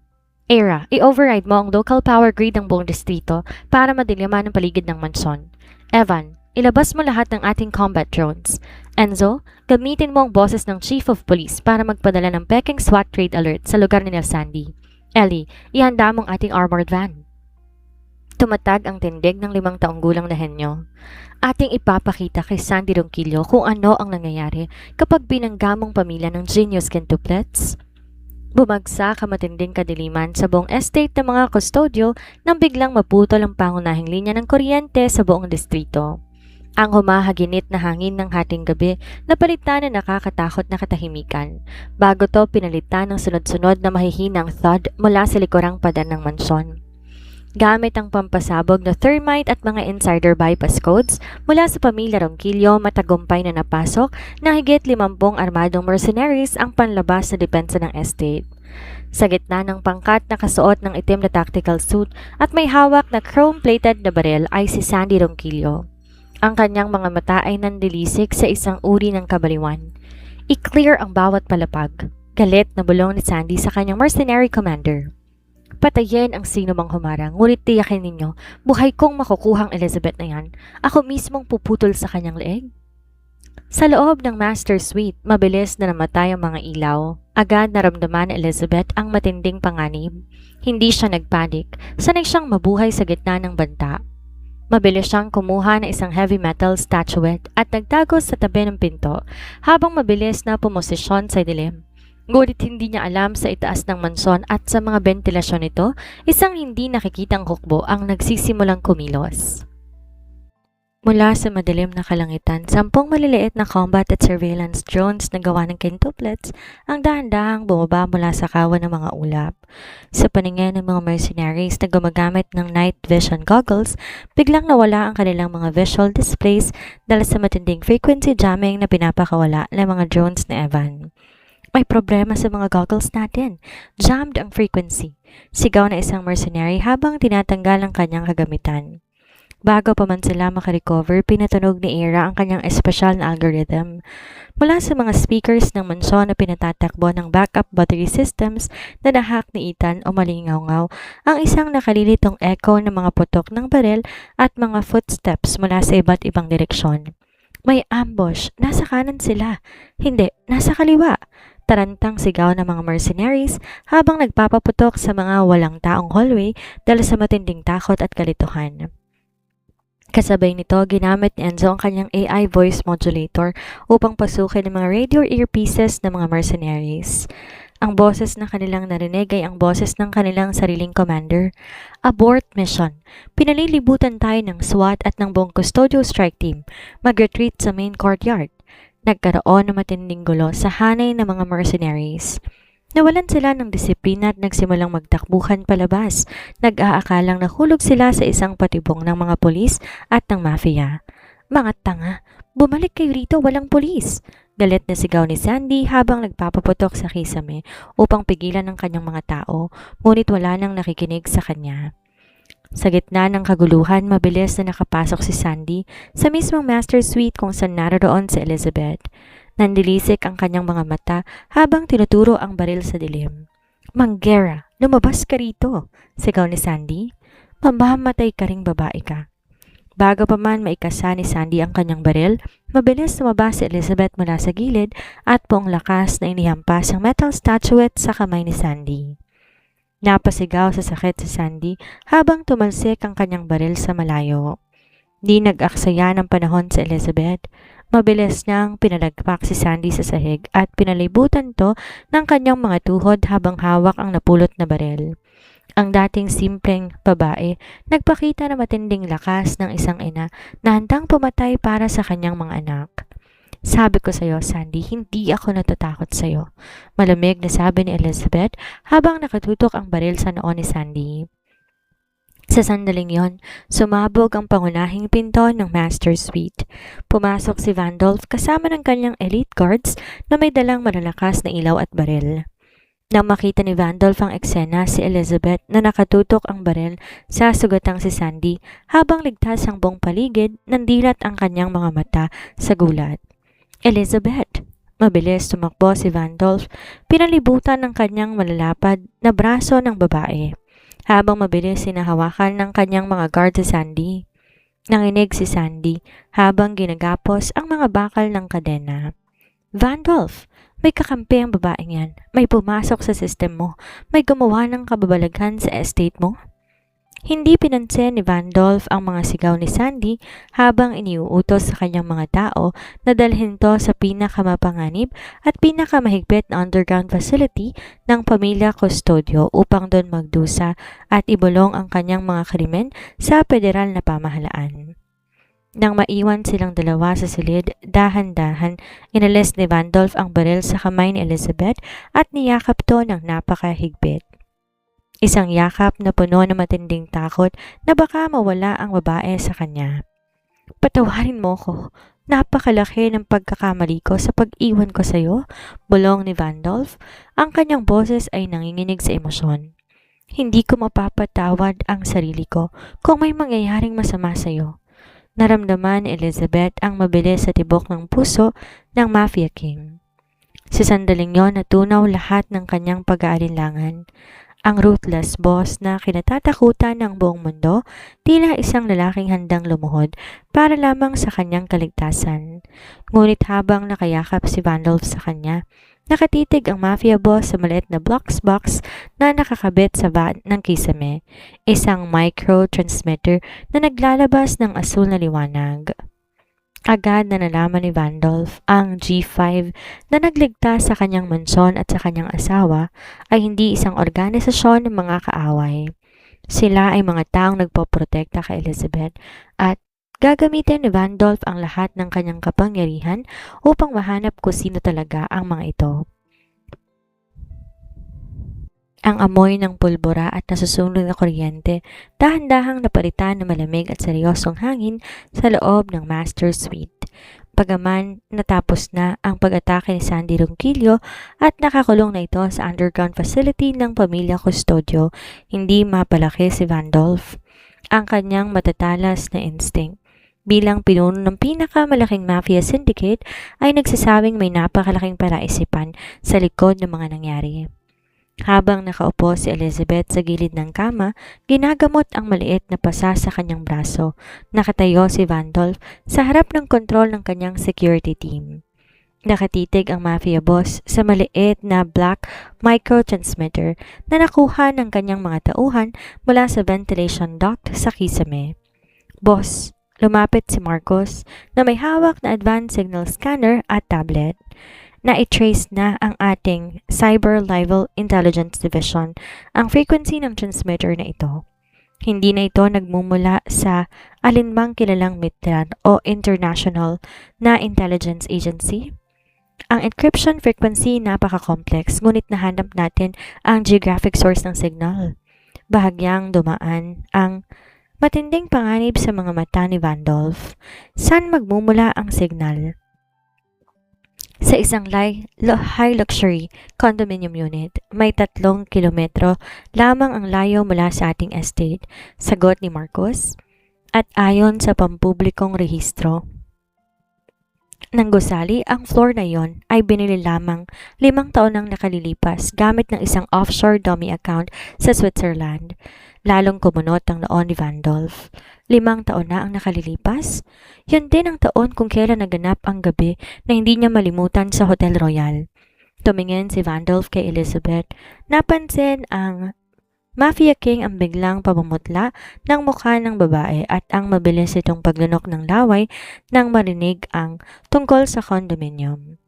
Era, i-override mo ang local power grid ng buong distrito para madiliman ang paligid ng mansyon. Evan, ilabas mo lahat ng ating combat drones. Enzo, gamitin mo ang boses ng Chief of Police para magpadala ng peking SWAT trade alert sa lugar ni Sandy. Ellie, ihanda mong ating armored van. Tumatag ang tindig ng 5 taong gulang na henyo. Ating ipapakita kay Sandy Ronquillo kung ano ang nangyayari kapag binanggamong pamilya ng genius quintuplets. Bumagsak ang matinding kadiliman sa buong estate ng mga kustodyo nang biglang maputol ang pangunahing linya ng kuryente sa buong distrito. Ang humahaginit na hangin ng hating gabi napalitan na nakakatakot na katahimikan. Bago to pinalitan ng sunod-sunod na mahihinang thud mula sa likurang padan ng mansyon. Gamit ang pampasabog na thermite at mga insider bypass codes mula sa pamilya Ronquillo, matagumpay na napasok na higit 50 armadong mercenaries ang panlabas sa depensa ng estate. Sa gitna ng pangkat na kasuot ng itim na tactical suit at may hawak na chrome-plated na baril ay si Sandy Ronquillo. Ang kanyang mga mata ay nandilisik sa isang uri ng kabaliwan. I-clear ang bawat palapag. Galit na bulong ni Sandy sa kanyang mercenary commander. Patayin ang sino mang humarang, ngunit tiyakin ninyo, buhay kong makukuhang Elizabeth na yan. Ako mismong puputol sa kanyang leeg. Sa loob ng master suite, mabilis na namatay ang mga ilaw. Agad naramdaman ni Elizabeth ang matinding panganib. Hindi siya nagpanik, sanay siyang mabuhay sa gitna ng banta. Mabilis siyang kumuha ng isang heavy metal statuette at nagtago sa tabi ng pinto habang mabilis na pumosisyon sa dilim. Ngunit hindi niya alam sa itaas ng mansyon at sa mga ventilasyon nito, isang hindi nakikitang hukbo ang nagsisimulang kumilos. Mula sa madilim na kalangitan, 10 maliliit na combat at surveillance drones na gawa ng quintuplets ang dahan-dahang bumaba mula sa kawan ng mga ulap. Sa paningin ng mga mercenaries na gumagamit ng night vision goggles, biglang nawala ang kanilang mga visual displays dahil sa matinding frequency jamming na pinapakawala ng mga drones ni Evan. May problema sa mga goggles natin. Jammed ang frequency. Sigaw na isang mercenary habang tinatanggal ang kanyang kagamitan. Bago pa man sila makarecover, pinatunog ni Era ang kanyang espesyal na algorithm. Mula sa mga speakers ng mansyon na pinatatakbo ng backup battery systems na nahack ni Ethan o malingaw-ngaw, ang isang nakalilitong echo ng mga putok ng baril at mga footsteps mula sa iba't ibang direksyon. May ambush. Nasa kanan sila. Hindi, nasa kaliwa. Tarantang sigaw ng mga mercenaries habang nagpapaputok sa mga walang taong hallway dahil sa matinding takot at kalituhan. Kasabay nito, ginamit ni Enzo ang kanyang AI voice modulator upang pasukin ang mga radio earpieces ng mga mercenaries. Ang boses na kanilang narinig ay ang boses ng kanilang sariling commander. Abort mission. Pinalilibutan tayo ng SWAT at ng buong custodial strike team. Mag-retreat sa main courtyard. Nagkaroon ng matinding gulo sa hanay ng mga mercenaries. Nawalan sila ng disiplina at nagsimulang magtakbuhan palabas. Nag-aakalang nahulog sila sa isang patibong ng mga pulis at ng mafia. Mga tanga, bumalik kayo rito, walang pulis. Galit na sigaw ni Sandy habang nagpapaputok sa kisame upang pigilan ang kanyang mga tao, ngunit wala nang nakikinig sa kanya. Sa gitna ng kaguluhan, mabilis na nakapasok si Sandy sa mismong master suite kung saan naroon si Elizabeth. Nandilisik ang kanyang mga mata habang tinuturo ang baril sa dilim. Manguera, lumabas ka rito, sigaw ni Sandy. Mamamatay ka ring babae ka. Bago pa man maikasa ni Sandy ang kanyang baril, mabilis lumabas si Elizabeth mula sa gilid at buong lakas na inihampas ang metal statuette sa kamay ni Sandy. Napasigaw sa sakit si Sandy habang tumalsik ang kanyang baril sa malayo. Di nag-aksaya ng panahon si Elizabeth. Mabilis niyang pinalagpak si Sandy sa sahig at pinalibutan to ng kanyang mga tuhod habang hawak ang napulot na baril. Ang dating simpleng babae, nagpakita na matinding lakas ng isang ina na handang pumatay para sa kanyang mga anak. Sabi ko sa'yo, Sandy, hindi ako natatakot sa'yo. Malamig na sabi ni Elizabeth habang nakatutok ang baril sa noo ni Sandy. Sa sandaling yon, sumabog ang pangunahing pinto ng Master Suite. Pumasok si Vandolph kasama ng kanyang elite guards na may dalang malalakas na ilaw at baril. Nang makita ni Vandolph ang eksena, si Elizabeth na nakatutok ang baril sa sugatang si Sandy habang ligtas ang buong paligid, nandilat ang kanyang mga mata sa gulat. Elizabeth! Mabilis tumakbo si Vandolph, pinalibutan ng kanyang malalapad na braso ng babae. Habang mabilis sinahawakan ng kanyang mga guard si Sandy. Nanginig si Sandy habang ginagapos ang mga bakal ng kadena. Vandolph! May kakampi ang babaeng yan. May pumasok sa system mo. May gumawa ng kababalaghan sa estate mo. Hindi pinansin ni Vandolph ang mga sigaw ni Sandy habang iniuutos sa kanyang mga tao na dalhin to sa pinakamapanganib at pinakamahigpit na underground facility ng pamilya Custodio upang doon magdusa at ibulong ang kanyang mga krimen sa federal na pamahalaan. Nang maiwan silang dalawa sa silid, dahan-dahan, inalis ni Vandolph ang baril sa kamay ni Elizabeth at niyakap to ng napakahigpit. Isang yakap na puno ng matinding takot na baka mawala ang babae sa kanya. Patawarin mo ko. Napakalaki ng pagkakamali ko sa pag-iwan ko sa iyo, bulong ni Vandolph. Ang kanyang boses ay nanginginig sa emosyon. Hindi ko mapapatawad ang sarili ko kung may mangyayaring masama sa iyo. Naramdaman ni Elizabeth ang mabilis sa tibok ng puso ng Mafia King. Sa sandaling yon, natunaw lahat ng kanyang pag-aalinlangan. Ang ruthless boss na kinatatakutan ng buong mundo, tila isang lalaking handang lumuhod para lamang sa kanyang kaligtasan. Ngunit habang nakayakap si Vandolph sa kanya, nakatitig ang mafia boss sa maliit na box na nakakabit sa van ng kisame, isang micro-transmitter na naglalabas ng asul na liwanag. Agad na nalaman ni Vandolph ang G5 na nagligtas sa kanyang mansyon at sa kanyang asawa ay hindi isang organisasyon ng mga kaaway. Sila ay mga taong nagpoprotekta kay Elizabeth at gagamitin ni Vandolph ang lahat ng kanyang kapangyarihan upang mahanap kung sino talaga ang mga ito. Ang amoy ng pulbura at nasusunog na kuryente, dahan-dahang napalitan ng malamig at seryosong hangin sa loob ng Master Suite. Bagaman natapos na ang pag-atake ni Sandy Ronquillo at nakakulong na ito sa underground facility ng pamilya Custodio, hindi mapalaki si Vandolph. Ang kanyang matatalas na instinct bilang pinuno ng pinakamalaking mafia syndicate ay nagsasabing may napakalaking paraisipan sa likod ng mga nangyari. Habang nakaupo si Elizabeth sa gilid ng kama, ginagamot ang maliit na pasa sa kanyang braso. Nakatayo si Vandolph sa harap ng kontrol ng kanyang security team. Nakatitig ang mafia boss sa maliit na black microtransmitter na nakuha ng kanyang mga tauhan mula sa ventilation duct sa kisame. Boss, lumapit si Marcos na may hawak na advanced signal scanner at tablet. Na-trace na ang ating Cyber Level Intelligence Division ang frequency ng transmitter na ito. Hindi na ito nagmumula sa alinmang kilalang mitran o international na intelligence agency. Ang encryption frequency napaka-complex, ngunit nahanap natin ang geographic source ng signal. Bahagyang dumaan ang matinding panganib sa mga mata ni Vandolph. Saan magmumula ang signal? Sa isang high luxury condominium unit, may 3 kilometro lamang ang layo mula sa ating estate, sagot ni Marcos. At ayon sa pampublikong rehistro ng gusali, ang floor na yon ay binili lamang 5 taon nang nakalilipas gamit ng isang offshore dummy account sa Switzerland. Lalong kumunot ang noon ni Vandolph. 5 taon na ang nakalilipas. Yun din ang taon kung kailan naganap ang gabi na hindi niya malimutan sa Hotel Royal. Tumingin si Vandolph kay Elizabeth. Napansin ang Mafia King ang biglang pamumutla ng mukha ng babae at ang mabilis itong paglunok ng laway nang marinig ang tungkol sa condominium.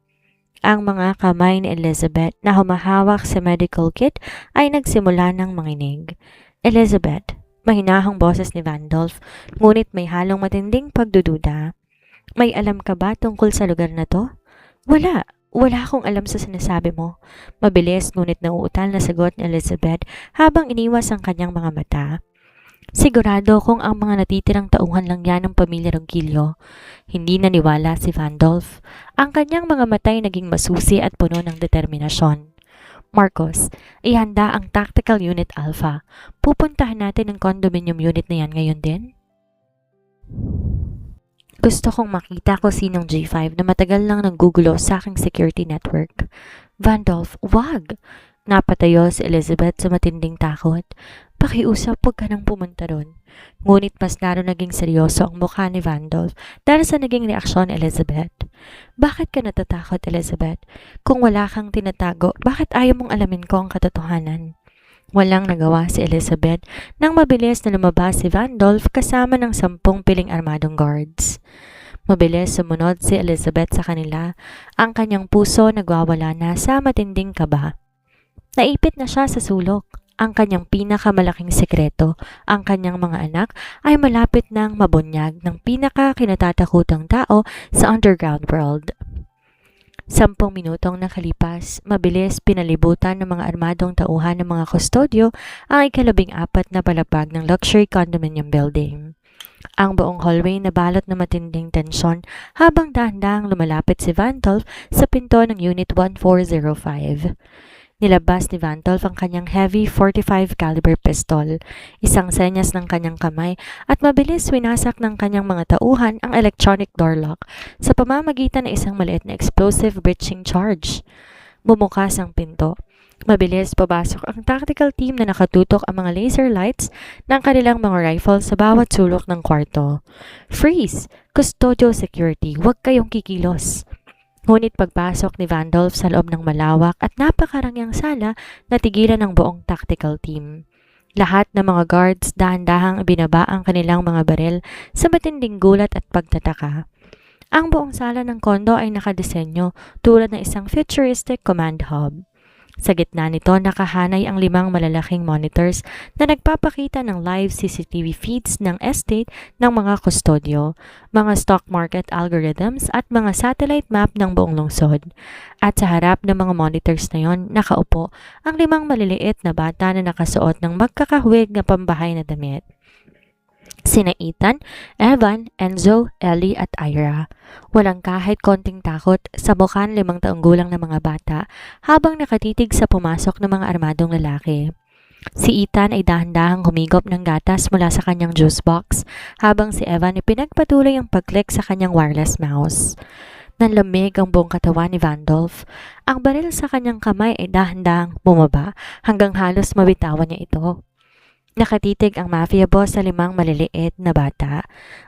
Ang mga kamay ni Elizabeth na humahawak sa medical kit ay nagsimula ng manginig. Elizabeth, mahinahong boses ni Vandolph, ngunit may halong matinding pagdududa. May alam ka ba tungkol sa lugar na to? Wala akong alam sa sinasabi mo. Mabilis ngunit nauutal na sagot ni Elizabeth habang iniwas ang kanyang mga mata. Sigurado kung ang mga natitirang tauhan lang yan ng pamilya Ronquillo. Hindi naniwala si Vandolph. Ang kanyang mga matay naging masusi at puno ng determinasyon. Marcos, ihanda ang Tactical Unit Alpha. Pupuntahan natin ang condominium unit na yan ngayon din. Gusto kong makita ko sinong G5 na matagal lang nanggugulo sa aking security network. Vandolph, wag! Napatayo si Elizabeth sa matinding takot. Pakiusap, huwag ka nang pumunta ron. Ngunit mas lalo naging seryoso ang mukha ni Vandolph dahil sa naging reaksyon ni Elizabeth. Bakit ka natatakot, Elizabeth? Kung wala kang tinatago, bakit ayaw mong alamin ko ang katotohanan? Walang nagawa si Elizabeth nang mabilis na lumabas si Vandolph kasama ng 10 piling armadong guards. Mabilis sumunod si Elizabeth sa kanila. Ang kanyang puso nagwawala na sa matinding kaba. Naipit na siya sa sulok. Ang kanyang pinakamalaking sekreto, ang kanyang mga anak, ay malapit nang mabunyag ng pinaka-kinatatakutang tao sa underground world. 10 minutong nakalipas, mabilis pinalibutan ng mga armadong tauhan ng mga kustodyo ang ika-14 na palapag ng luxury condominium building. Ang buong hallway na balot na matinding tensyon habang dahan-dahang lumalapit si Vandolph sa pinto ng Unit 1405. Nilabas ni Vandolph ang kanyang heavy .45 caliber pistol, isang senyas ng kanyang kamay at mabilis winasak ng kanyang mga tauhan ang electronic door lock sa pamamagitan ng isang maliit na explosive breaching charge. Bumukas ang pinto. Mabilis papasok ang tactical team na nakatutok ang mga laser lights ng kanilang mga rifle sa bawat sulok ng kwarto. Freeze! Custodio security, huwag kayong kikilos. Ngunit pagpasok ni Vandolph sa loob ng malawak at napakarangyang sala, natigilan ng buong tactical team. Lahat ng mga guards dahan-dahang binaba ang kanilang mga baril sa matinding gulat at pagtataka. Ang buong sala ng kondo ay nakadesenyo tulad ng isang futuristic command hub. Sa gitna nito nakahanay ang 5 malalaking monitors na nagpapakita ng live CCTV feeds ng estate ng mga kustodyo, mga stock market algorithms at mga satellite map ng buong lungsod. At sa harap ng mga monitors na yon, nakaupo ang 5 maliliit na bata na nakasuot ng magkakahwig na pambahay na damit. Sina Ethan, Evan, Enzo, Ellie at Ira. Walang kahit konting takot sa mukha ng 5 taong gulang na mga bata habang nakatitig sa pumasok ng mga armadong lalaki. Si Ethan ay dahan-dahang humigop ng gatas mula sa kanyang juice box habang si Evan ay pinagpatuloy ang pag-click sa kanyang wireless mouse. Nanlamig ang buong katawan ni Vandolph. Ang baril sa kanyang kamay ay dahan-dahang bumaba hanggang halos mabitawan niya ito. Nakatitig ang mafia boss sa 5 maliliit na bata.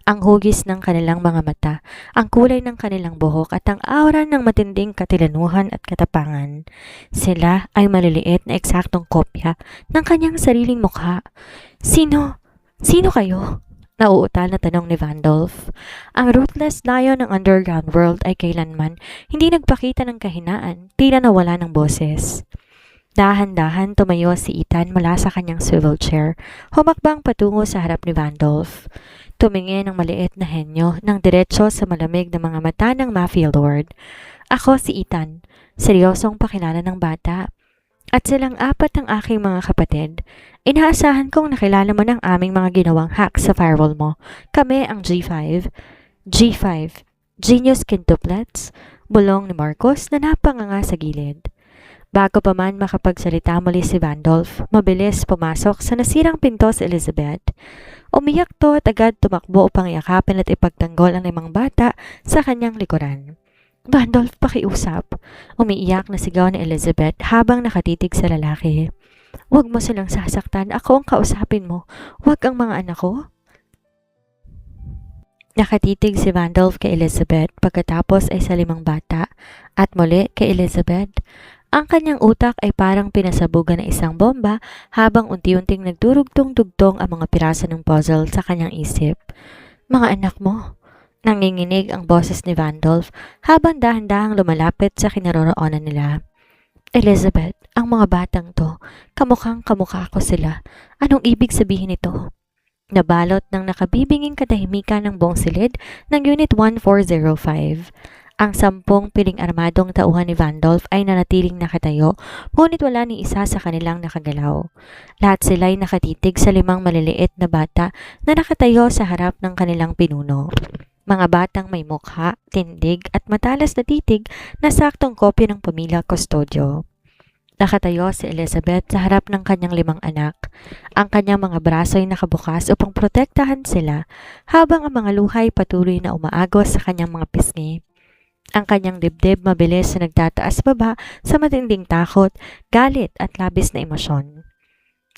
Ang hugis ng kanilang mga mata, ang kulay ng kanilang buhok at ang aura ng matinding katilanuhan at katapangan. Sila ay maliliit na eksaktong kopya ng kanyang sariling mukha. Sino kayo? Nauutal na tanong ni Vandolph. Ang ruthless lion ng underground world ay kailanman hindi nagpakita ng kahinaan, tila nawala ng boses. Dahan-dahan tumayo si Ethan mula sa kanyang swivel chair, humakbang patungo sa harap ni Vandolph. Tumingin ng maliit na henyo ng diretso sa malamig na mga mata ng mafia lord. Ako si Ethan, seryosong pakilala ng bata. At silang 4 ang aking mga kapatid. Inaasahan kong nakilala mo ng aming mga ginawang hack sa firewall mo. Kami ang G5. G5, Genius Quintuplets, bulong ni Marcos na napanganga sa gilid. Bago pa man makapagsalita muli si Vandolph, mabilis pumasok sa nasirang pinto si Elizabeth. Umiyak to at agad tumakbo upang yakapin at ipagtanggol ang 5 bata sa kanyang likuran. Vandolph, pakiusap. Umiiyak na sigaw ni Elizabeth habang nakatitig sa lalaki. Huwag mo silang sasaktan. Ako ang kausapin mo. Huwag ang mga anak ko. Nakatitig si Randolph kay Elizabeth pagkatapos ay sa 5 bata at muli kay Elizabeth. Ang kanyang utak ay parang pinasabugan ng isang bomba habang unti-unting nagdurugtong-dugtong ang mga piraso ng puzzle sa kanyang isip. Mga anak mo. Nanginginig ang boses ni Randolph habang dahan-dahang lumalapit sa kinaroroonan nila. Elizabeth, ang mga batang to, kamukhang kamukha ko sila. Anong ibig sabihin nito? Nabalot ng nakabibinging katahimikan ng buong silid ng Unit 1405. Ang 10 piling armadong tauhan ni Randolph ay nanatiling nakatayo, ngunit wala ni isa sa kanilang nakagalaw. Lahat sila'y nakatitig sa 5 maliliit na bata na nakatayo sa harap ng kanilang pinuno. Mga batang may mukha, tindig at matalas na titig na saktong kopya ng pamilya Custodio. Nakatayo si Elizabeth sa harap ng kanyang 5 anak. Ang kanyang mga braso ay nakabukas upang protektahan sila habang ang mga luhay patuloy na umaagos sa kanyang mga pisngi. Ang kanyang dibdib mabilis na nagtataas baba sa matinding takot, galit at labis na emosyon.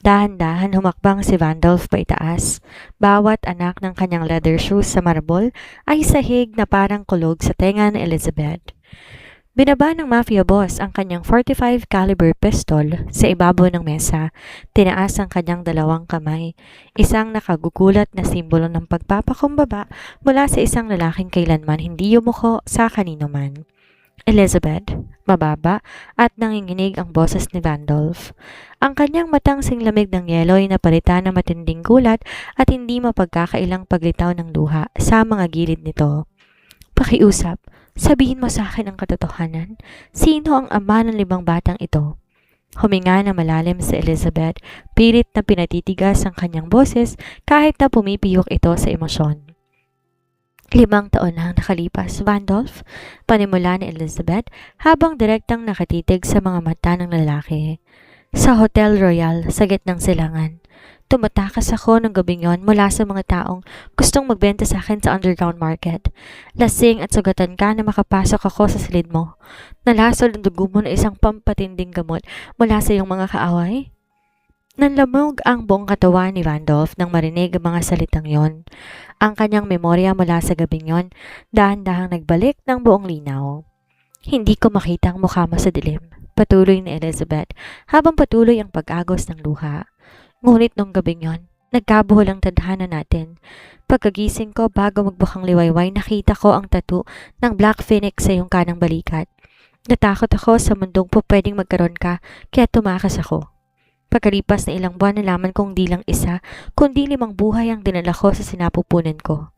Dahan-dahan humakbang si Randolph paitaas. Bawat anak ng kanyang leather shoes sa marble ay sahig na parang kulog sa tenga ni Elizabeth. Binaba ng mafia boss ang kanyang 45 caliber pistol sa ibabaw ng mesa. Tinaas ang kanyang 2 kamay, isang nakagugulat na simbolo ng pagpapakumbaba mula sa isang lalaking kailanman hindi yumuko sa kanino man. Elizabeth, mababa at nanginginig ang boses ni Randolph. Ang kanyang matang singlamig ng yelo ay napalitan ng matinding gulat at hindi mapagkakailang paglitaw ng luha sa mga gilid nito. Pakiusap, sabihin mo sa akin ang katotohanan. Sino ang ama ng 5 batang ito? Huminga na malalim si Elizabeth, pilit na pinatitigas ang kanyang boses kahit na pumipiyok ito sa emosyon. 5 taon na ang nakalipas, Randolph, panimula ni Elizabeth habang direktang nakatitig sa mga mata ng lalaki. Sa Hotel Royal sa gitnang silangan. Tumatakas ako ng gabing yon mula sa mga taong gustong magbenta sa akin sa underground market. Lasing at sugatan ka na makapasok ako sa silid mo. Nalasol ang dugo mo na isang pampatinding gamot mula sa iyong mga kaaway. Nanlamog ang buong katawan ni Randolph nang marinig ang mga salitang yon. Ang kanyang memorya mula sa gabing yon, dahan-dahang nagbalik ng buong linaw. Hindi ko makita ang mukha mo sa dilim, patuloy ni Elizabeth habang patuloy ang pag-agos ng luha. Ngunit nung gabing yon, nagkabuhol ang tadhana natin. Pagkagising ko bago magbukang liwayway, nakita ko ang tattoo ng Black Phoenix sa iyong kanang balikat. Natakot ako sa mundong po pwedeng magkaroon ka, kaya tumakas ako. Pagkalipas na ilang buwan, nalaman kong di lang isa, kundi 5 buhay ang dinala ko sa sinapupunan ko.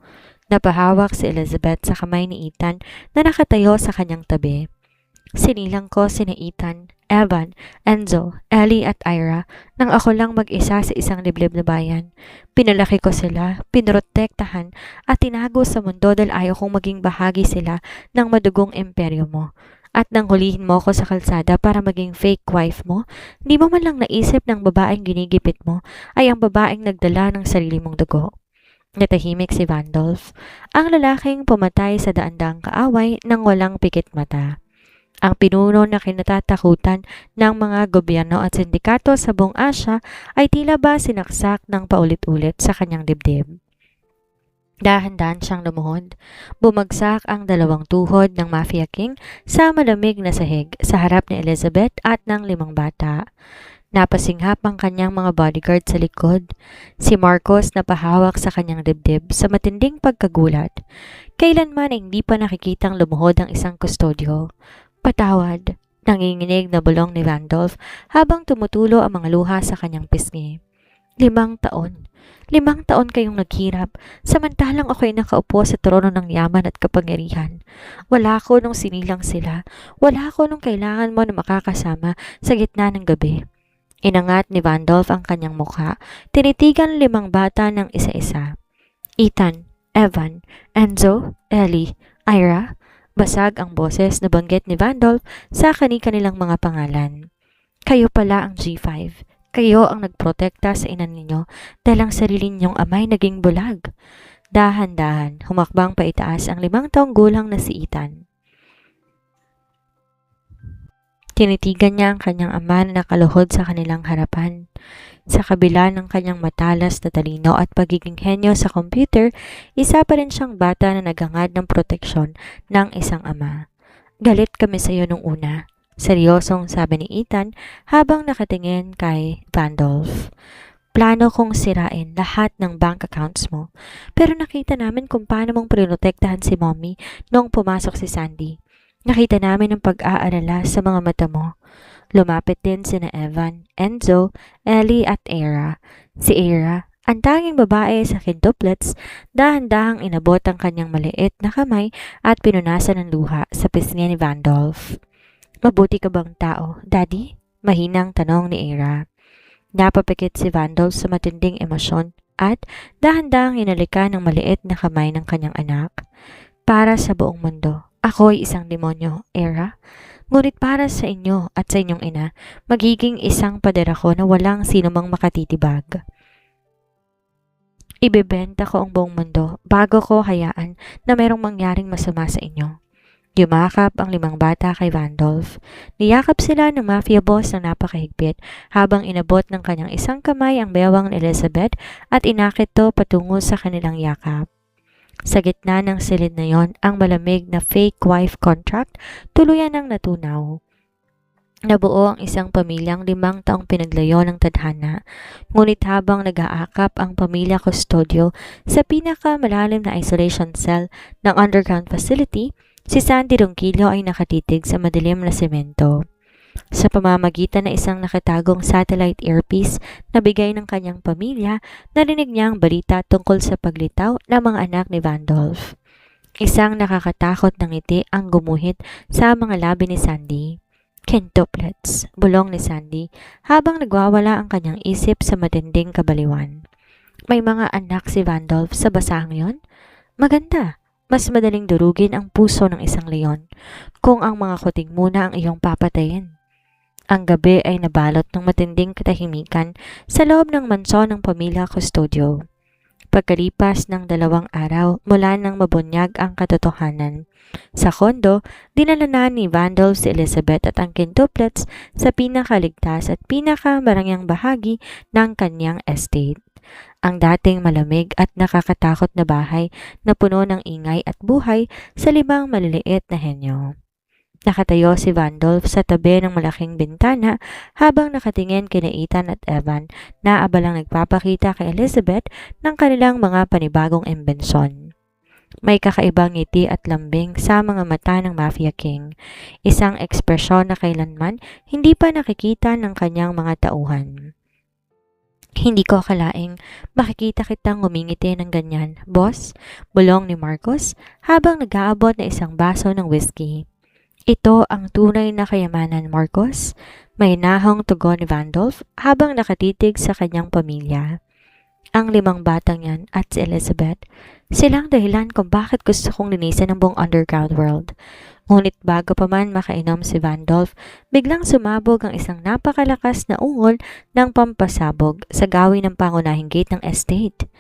Napahawak si Elizabeth sa kamay ni Ethan na nakatayo sa kanyang tabi. Sinilang ko sina Ethan, Evan, Enzo, Ellie at Ira nang ako lang mag-isa sa isang liblib na bayan. Pinalaki ko sila, pinrotektahan at tinago sa mundo dahil ayaw kong maging bahagi sila ng madugong imperyo mo. At nang hulihin mo ko sa kalsada para maging fake wife mo, hindi mo man lang naisip ng babaeng ginigipit mo ay ang babaeng nagdala ng sarili mong dugo. Natahimik si Randolph, ang lalaking pumatay sa daan-daang kaaway nang walang pikit mata. Ang pinuno na kinatatakutan ng mga gobyerno at sindikato sa buong Asya ay tila ba sinaksak ng paulit-ulit sa kanyang dibdib. Dahan-dahan siyang lumuhod. Bumagsak ang 2 tuhod ng Mafia King sa malamig na sahig sa harap ni Elizabeth at ng 5 bata. Napasinghap ang kanyang mga bodyguard sa likod. Si Marcos napahawak sa kanyang dibdib sa matinding pagkagulat. Kailanman ay hindi pa nakikitang lumuhod ang isang kustodyo. Patawad, nanginginig na bulong ni Randolph habang tumutulo ang mga luha sa kanyang pisngi. 5 taon. 5 taon kayong naghirap, samantalang ako'y nakaupo sa trono ng yaman at kapangyarihan. Wala ako nung sinilang sila. Wala ako nung kailangan mo na makakasama sa gitna ng gabi. Inangat ni Randolph ang kanyang mukha. Tinitigan 5 bata ng isa-isa. Ethan, Evan, Enzo, Ellie, Ira. Basag ang boses na banggit ni Randolph sa kani-kanilang mga pangalan. Kayo pala ang G5. Kayo ang nagprotekta sa ina ninyo dahil ang sarili ninyong amay naging bulag. Dahan-dahan, humakbang paitaas ang 5 taong gulang na si Ethan. Tinitigan niya ang kanyang ama na nakaluhod sa kanilang harapan. Sa kabila ng kanyang matalas na talino at pagiging henyo sa computer, isa pa rin siyang bata na nagangad ng proteksyon ng isang ama. Galit kami sa iyo nung una. Seryosong sabi ni Ethan habang nakatingin kay Vandolph. Plano kong sirain lahat ng bank accounts mo. Pero nakita namin kung paano mong prinotektahan si Mommy noong pumasok si Sandy. Nakita namin ang pag-aalala sa mga mata mo. Lumapit din sina Evan, Enzo, Ellie at Era. Si Era, ang tanging babae sa quintuplets, dahan-dahang inabot ang kanyang maliit na kamay at pinunasan ng luha sa pisngi ni Vandolph. Mabuti ka bang tao, Daddy? Mahinang tanong ni Era. Napapikit si Vandolph sa matinding emosyon at dahan-dahang hinalika ng maliit na kamay ng kanyang anak. Para sa buong mundo, ako ay isang demonyo, Era. Ngunit para sa inyo at sa inyong ina, magiging isang pader ako na walang sinumang makatitibag. Ibebenta ko ang buong mundo bago ko hayaan na mayroong mangyaring masama sa inyo. Yumakap ang 5 bata kay Vandolph. Niyakap sila ng mafia boss na napakahigpit habang inabot ng kanyang isang kamay ang bewang ni Elizabeth at inakit to patungo sa kanilang yakap. Sa gitna ng silid na yon, ang malamig na fake wife contract tuluyan ng natunaw. Nabuo ang isang pamilyang 5 taong pinaglayo ng tadhana, ngunit habang nag-aakap ang pamilya Custodio sa pinakamalalim na isolation cell ng underground facility, si Sandy Ronquillo ay nakatitig sa madilim na semento. Sa pamamagitan ng isang nakatagong satellite earpiece na bigay ng kanyang pamilya, narinig niya ang balita tungkol sa paglitaw ng mga anak ni Vandolph. Isang nakakatakot na ngiti ang gumuhit sa mga labi ni Sandy. Quintuplets, bulong ni Sandy habang nagwawala ang kanyang isip sa matinding kabaliwan. May mga anak si Vandolph sa basahang yon? Maganda. Mas madaling durugin ang puso ng isang leon kung ang mga kuting muna ang iyong papatayin. Ang gabi ay nabalot ng matinding katahimikan sa loob ng mansyon ng pamilya Custodio. Pagkalipas ng 2 araw mula nang mabunyag ang katotohanan, sa kondo, dinala na ni Vandolph si Elizabeth at ang quintuplets sa pinakaligtas at pinakamarangyang bahagi ng kanyang estate. Ang dating malamig at nakakatakot na bahay na puno ng ingay at buhay sa 5 maliliit na henyo. Nakatayo si Vandolph sa tabi ng malaking bintana habang nakatingin kina Ethan at Evan na abalang nagpapakita kay Elizabeth ng kanilang mga panibagong imbensyon. May kakaibang ngiti at lambing sa mga mata ng Mafia King, isang ekspresyon na kailanman hindi pa nakikita ng kanyang mga tauhan. Hindi ko akalaing makikita kitang ngumingiti ng ganyan, boss, bulong ni Marcos habang nag-aabot na isang baso ng whiskey. Ito ang tunay na kayamanan, Marcos, may nahong tugon ni Vandolph habang nakatitig sa kanyang pamilya. Ang 5 batang yan at si Elizabeth, silang dahilan kung bakit gusto kong linisan ang buong underground world. Ngunit bago pa man makainom si Vandolph, biglang sumabog ang isang napakalakas na ungol ng pampasabog sa gawin ng pangunahing gate ng estate.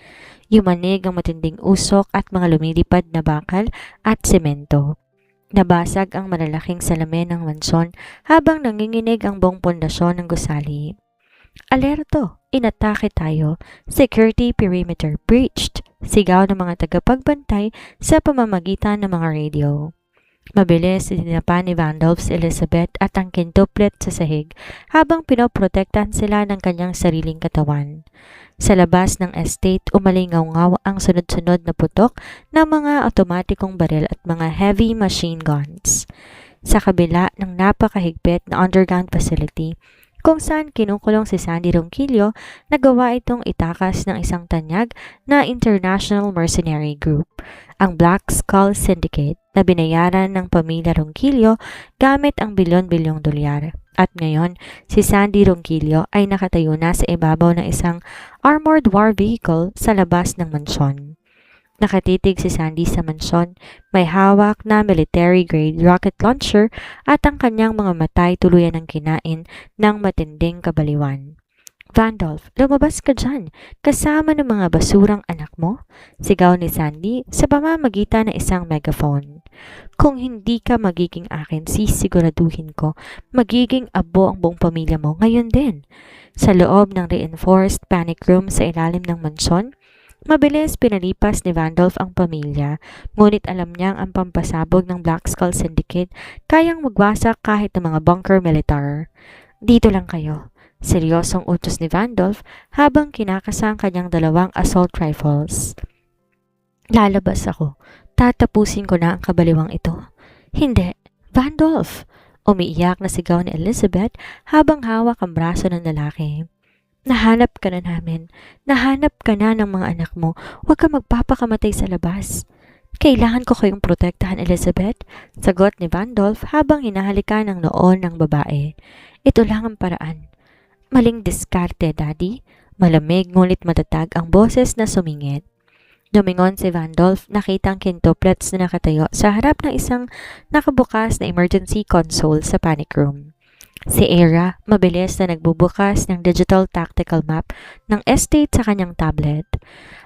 Yumanig ang matinding usok at mga lumilipad na bakal at semento. Nabasag ang malalaking salamin ng mansyon habang nanginginig ang buong pundasyon ng gusali. Alerto! Inatake tayo! Security perimeter breached! Sigaw ng mga tagapagbantay sa pamamagitan ng mga radio. Mabilis sinapa ni Vandolph si Elizabeth at ang quintuplet sa sahig habang pinoprotektahan sila ng kanyang sariling katawan. Sa labas ng estate, umalingaw-ngaw ang sunod-sunod na putok ng mga otomatikong baril at mga heavy machine guns. Sa kabila ng napakahigpit na underground facility, kung saan kinukulong si Sandy Ronquillo, nagawa itong itakas ng isang tanyag na international mercenary group, ang Black Skull Syndicate, na binayaran ng pamilya Ronquillo gamit ang bilyon-bilyong dolyar. At ngayon, si Sandy Ronquillo ay nakatayo na sa ibabaw ng isang armored war vehicle sa labas ng mansyon. Nakatitig si Sandy sa mansyon, may hawak na military-grade rocket launcher at ang kanyang mga matay tuluyan ng kinain ng matinding kabaliwan. Vandolph, lumabas ka dyan, kasama ng mga basurang anak mo? Sigaw ni Sandy sa pamamagitan ng isang megaphone. Kung hindi ka magiging akin, sisiguraduhin ko, magiging abo ang buong pamilya mo ngayon din. Sa loob ng reinforced panic room sa ilalim ng mansyon, mabilis pinalipas ni Vandolph ang pamilya, ngunit alam niyang ang pampasabog ng Black Skull Syndicate kayang magwasak kahit ng mga bunker militar. Dito lang kayo. Seryosong utos ni Vandolph habang kinakasa ang kanyang 2 assault rifles. Lalabas ako. Tatapusin ko na ang kabaliwang ito. Hindi. Vandolph! Umiiyak na sigaw ni Elizabeth habang hawak ang braso ng lalaki. Nahanap ka na namin. Nahanap ka na ng mga anak mo. Huwag ka magpapakamatay sa labas. Kailangan ko kayong protektahan, Elizabeth, sagot ni Vandolph habang hinahalikan ng noon ng babae. Ito lang ang paraan. Maling diskarte, Daddy. Malamig ngunit matatag ang boses na sumingit. Lumingon si Vandolph, nakitang quintuplets na nakatayo sa harap ng isang nakabukas na emergency console sa panic room. Si Era, mabilis na nagbubukas ng digital tactical map ng estate sa kanyang tablet.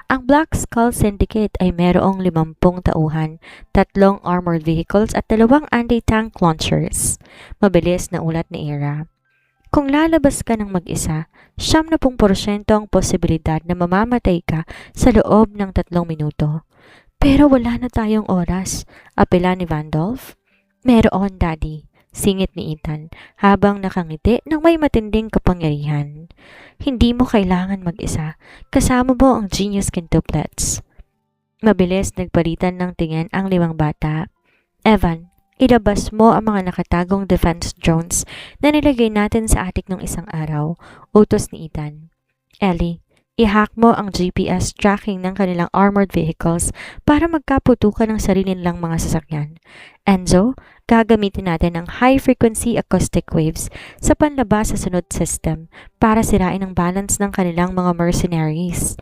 Ang Black Skull Syndicate ay merong 50 tauhan, 3 armored vehicles at 2 anti-tank launchers. Mabilis na ulat ni Era. Kung lalabas ka ng mag-isa, 70% ang posibilidad na mamamatay ka sa loob ng 3 minuto. Pero wala na tayong oras, apela ni Vandolph. Meron, Daddy, singit ni Ethan habang nakangiti ng may matinding kapangyarihan. Hindi mo kailangan mag-isa, kasama mo ang genius quintuplets. Mabilis nagpalitan ng tingin ang 5 bata. Evan, ilabas mo ang mga nakatagong defense drones na nilagay natin sa attic ng isang araw, utos ni Ethan. Ellie, i-hack mo ang GPS tracking ng kanilang armored vehicles para magkaputukan ng sarili nilang mga sasakyan. Enzo, gagamitin natin ang high-frequency acoustic waves sa panlabas sa sunod system para sirain ang balance ng kanilang mga mercenaries.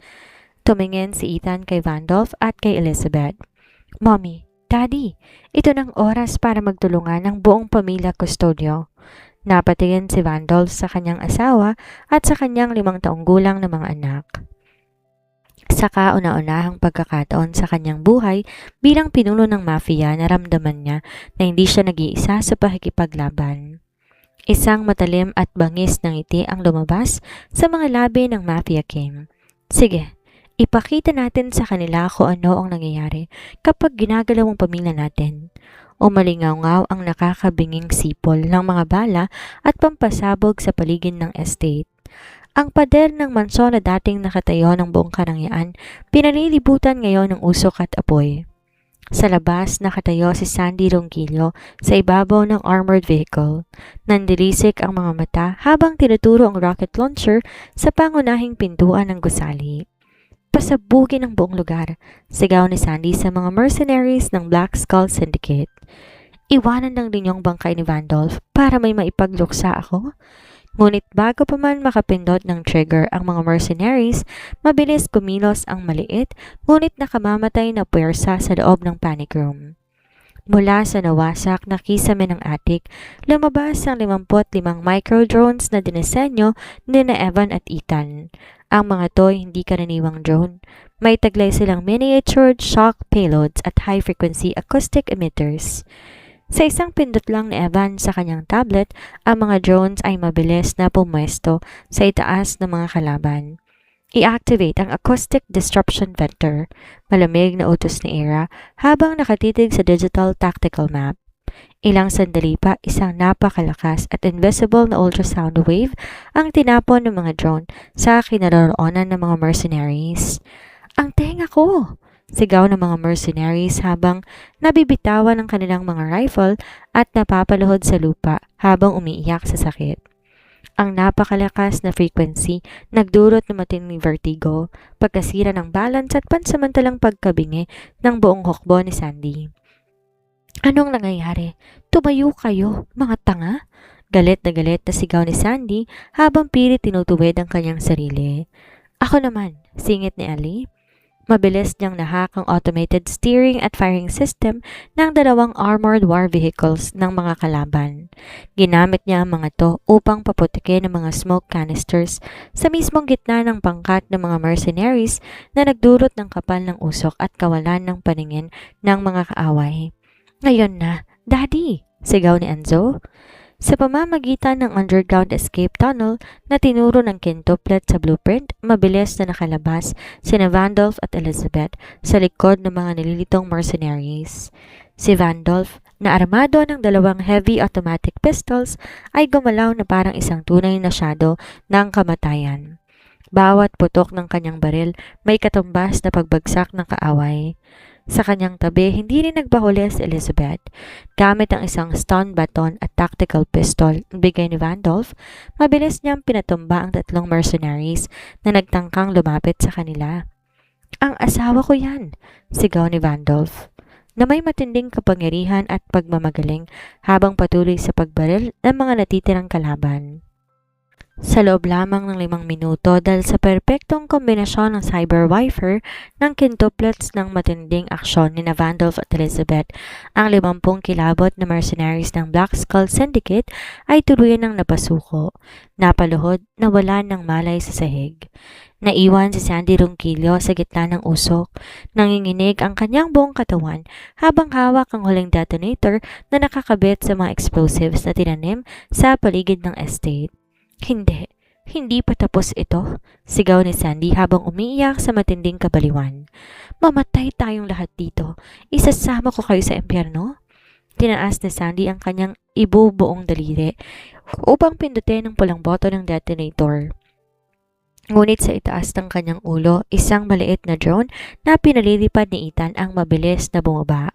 Tumingin si Ethan kay Vandolph at kay Elizabeth. Mommy, Daddy, ito ng oras para magtulungan ng buong pamilya kustodyo. Napatingin si Vandolph sa kanyang asawa at sa kanyang 5 taong gulang na mga anak. Sa kauna-unahang pagkakataon sa kanyang buhay bilang pinuno ng mafia, naramdaman niya na hindi siya nag-iisa sa pakikipaglaban. Isang matalim at bangis na ngiti ang lumabas sa mga labi ng Mafia King. Sige, ipakita natin sa kanila kung ano ang nangyayari kapag ginagalaw ang pamilya natin. Umalingaw-ngaw ang nakakabinging sipol ng mga bala at pampasabog sa paligid ng estate. Ang pader ng mansyon na dating nakatayo ng buong karangyaan, pinalilibutan ngayon ng usok at apoy. Sa labas, nakatayo si Sandy Ronquillo sa ibabaw ng armored vehicle. Nandirisik ang mga mata habang tinuturo ang rocket launcher sa pangunahing pintuan ng gusali. Pasabugin ang buong lugar, sigaw ni Sandy sa mga mercenaries ng Black Skull Syndicate. Iwanan ng linyong bangkay ni Vandolph para may maipagluksa ako. Ngunit bago pa man makapindot ng trigger ang mga mercenaries, mabilis kumilos ang maliit ngunit nakamamatay na puwersa sa loob ng panic room. Mula sa nawasak na kisame ng attic, lumabas ang 55 micro-drones na dinisenyo ni na Evan at Ethan. Ang mga to hindi karaniwang drone. May taglay silang miniatured shock payloads at high-frequency acoustic emitters. Sa isang pindot lang ni Evan sa kanyang tablet, ang mga drones ay mabilis na pumwesto sa itaas ng mga kalaban. I-activate ang acoustic disruption vector, malamig na utos ni Era habang nakatitig sa digital tactical map. Ilang sandali pa, isang napakalakas at invisible na ultrasound wave ang tinapon ng mga drone sa kinaroroonan ng mga mercenaries. Ang tenga ko! Sigaw ng mga mercenaries habang nabibitawan ang kanilang mga rifle at napapaluhod sa lupa habang umiiyak sa sakit. Ang napakalakas na frequency nagdulot ng matinding vertigo, pagkasira ng balance at pansamantalang pagkabingi ng buong hukbo ni Sandy. Anong nangyayari? Tumayo kayo, mga tanga! Galit na sigaw ni Sandy habang pilit tinutuwid ang kanyang sarili. Ako naman, singit ni Ali. Mabilis niyang nahack ang automated steering at firing system ng 2 armored war vehicles ng mga kalaban. Ginamit niya ang mga to upang paputikin ang mga smoke canisters sa mismong gitna ng pangkat ng mga mercenaries na nagdulot ng kapal ng usok at kawalan ng paningin ng mga kaaway. Ngayon na, Daddy! Sigaw ni Enzo. Sa pamamagitan ng underground escape tunnel na tinuro ng quintuplet sa blueprint, mabilis na nakalabas sina Vandolph at Elizabeth sa likod ng mga nililitong mercenaries. Si Vandolph, na armado ng dalawang heavy automatic pistols, ay gumalaw na parang isang tunay na shadow ng kamatayan. Bawat putok ng kanyang baril may katumbas na pagbagsak ng kaaway. Sa kanyang tabi, hindi rin nagpahuli si Elizabeth. Gamit ang isang stun baton at tactical pistol na bigay ni Vandolph, mabilis niyang pinatumba ang tatlong mercenaries na nagtangkang lumapit sa kanila. "Ang asawa ko yan!" sigaw ni Vandolph, na may matinding kapangyarihan at pagmamagaling habang patuloy sa pagbaril ng mga natitirang kalaban. Sa loob lamang ng 5 minuto dahil sa perpektong kombinasyon ng cyber wifer ng quintuplets ng matinding aksyon ni Vandolph at Elizabeth, ang 50 kilabot na mercenaries ng Black Skull Syndicate ay tuluyan ng napasuko, napaluhod na wala ng malay sa sahig. Naiwan si Sandy Ronquillo sa gitna ng usok, nanginginig ang kanyang buong katawan habang hawak ang huling detonator na nakakabit sa mga explosives na tinanim sa paligid ng estate. Hindi pa tapos ito," sigaw ni Sandy habang umiiyak sa matinding kabaliwan. "Mamatay tayong lahat dito. Isasama ko kayo sa impyerno?" Tinaas ni Sandy ang kanyang ibubuong daliri upang pindutin ang pulang boto ng detonator. Ngunit sa itaas ng kanyang ulo, isang maliit na drone na pinalilipad ni Ethan ang mabilis na bumaba.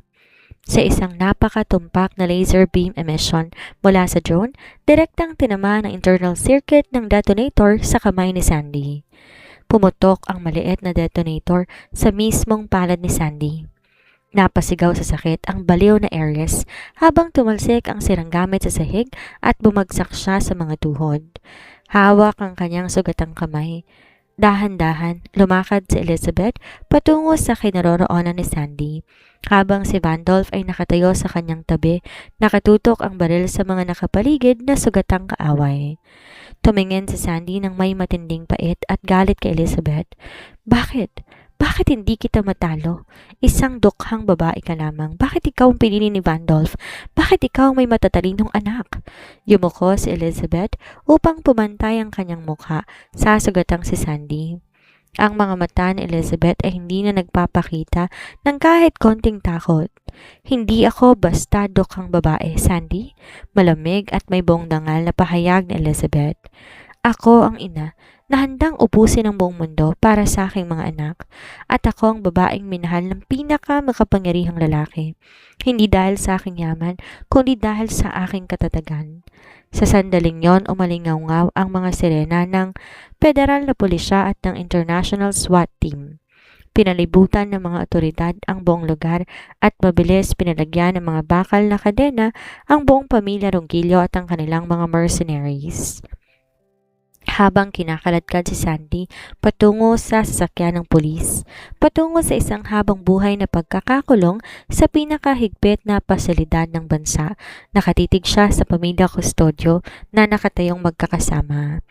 Sa isang napakatumpak na laser beam emission mula sa drone, direktang tinamaan ang internal circuit ng detonator sa kamay ni Sandy. Pumutok ang maliit na detonator sa mismong palad ni Sandy. Napasigaw sa sakit ang baliw na Aries habang tumalsik ang sirang gamit sa sahig at bumagsak siya sa mga tuhod. Hawak ang kanyang sugatang kamay. Dahan-dahan, lumakad si Elizabeth patungo sa kinaroroonan ni Sandy, habang si Vandolph ay nakatayo sa kanyang tabi, nakatutok ang baril sa mga nakapaligid na sugatang kaaway. Tumingin si Sandy ng may matinding pait at galit kay Elizabeth. Bakit? Bakit hindi kita matalo? Isang dukhang babae ka lamang. Bakit ikaw ang pinili ni Vandolph? Bakit ikaw ang may matatalinong anak? Yumuko si Elizabeth upang pumantay ang kanyang mukha sa sugatang si Sandy. Ang mga mata ni Elizabeth ay hindi na nagpapakita ng kahit konting takot. "Hindi ako basta dukhang babae, Sandy." Malamig at may buong dangal na pahayag ni Elizabeth. "Ako ang ina na handang ubusin ang buong mundo para sa aking mga anak. At ako ang babaeng minahal ng pinakamakapangyarihang lalaki. Hindi dahil sa aking yaman, kundi dahil sa aking katatagan." Sa sandaling yon, umalingaw-ngaw ang mga sirena ng federal na pulisya at ng international SWAT team. Pinalibutan ng mga otoridad ang buong lugar at mabilis pinalagyan ng mga bakal na kadena ang buong pamilya Ronquillo at ang kanilang mga mercenaries. Habang kinakaladkad si Sandy patungo sa sasakyan ng pulis, patungo sa isang habang buhay na pagkakakulong sa pinakahigpit na pasilidad ng bansa, nakatitig siya sa pamilya kustodyo na nakatayong magkakasama.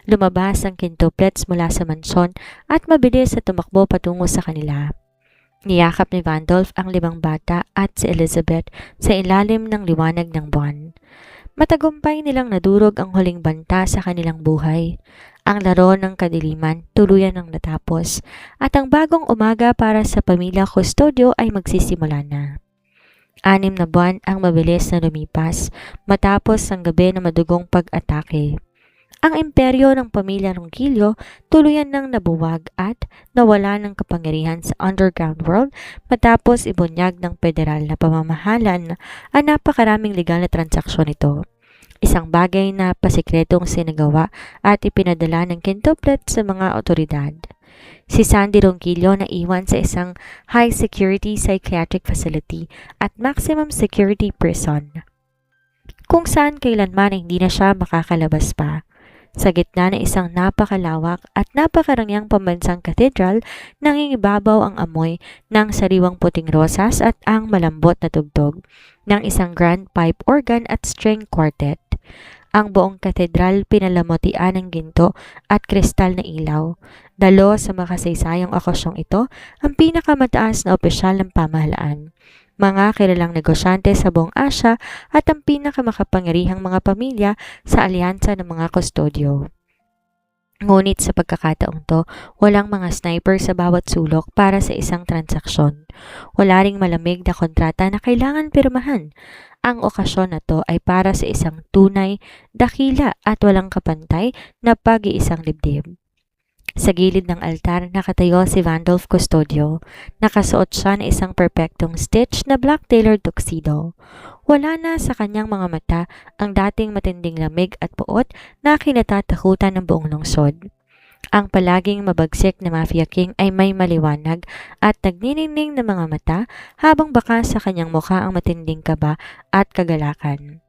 Lumabas ang quintuplets mula sa mansyon at mabilis na tumakbo patungo sa kanila. Niyakap ni Vandolph ang 5 bata at si Elizabeth sa ilalim ng liwanag ng buwan. Matagumpay nilang nadurog ang huling banta sa kanilang buhay. Ang laro ng kadiliman tuluyan ng natapos at ang bagong umaga para sa pamilya kustodyo ay magsisimula na. 6 na buwan ang mabilis na lumipas matapos ang gabi na madugong pag-atake. Ang imperyo ng pamilya Ronquillo tuluyan ng nabuwag at nawala ng kapangyarihan sa underground world matapos ibunyag ng federal na pamamahalaan ang napakaraming legal na transaksyon nito. Isang bagay na pasikretong sinagawa at ipinadala ng quintuplet sa mga otoridad. Si Sandy Ronquillo na iwan sa isang high-security psychiatric facility at maximum security prison, kung saan kailanman ay hindi na siya makakalabas pa. Sa gitna ng isang napakalawak at napakarangyang pambansang katedral, nangingibabaw ang amoy ng sariwang puting rosas at ang malambot na tugtog ng isang grand pipe organ at string quartet. Ang buong katedral pinalamotian ng ginto at kristal na ilaw. Dalo sa makasaysayang okasyong ito, ang pinakamataas na opisyal ng pamahalaan. mga kilalang negosyante sa buong Asya at ang pinakamakapangyarihang mga pamilya sa alyansa ng mga kustodyo. Ngunit sa pagkakataong to, walang mga sniper sa bawat sulok para sa isang transaksyon. Wala ring malamig na kontrata na kailangan pirmahan. Ang okasyon na to ay para sa isang tunay, dakila at walang kapantay na pag-iisang dibdib. Sa gilid ng altar nakatayo si Vandolph Custodio. Nakasuot siya ng isang perpektong stitch na black tailored tuxedo. Wala na sa kanyang mga mata ang dating matinding lamig at puot na kinatatakutan ng buong lungsod. Ang palaging mabagsik na Mafia King ay may maliwanag at nagniningning na mga mata habang baka sa kanyang mukha ang matinding kaba at kagalakan.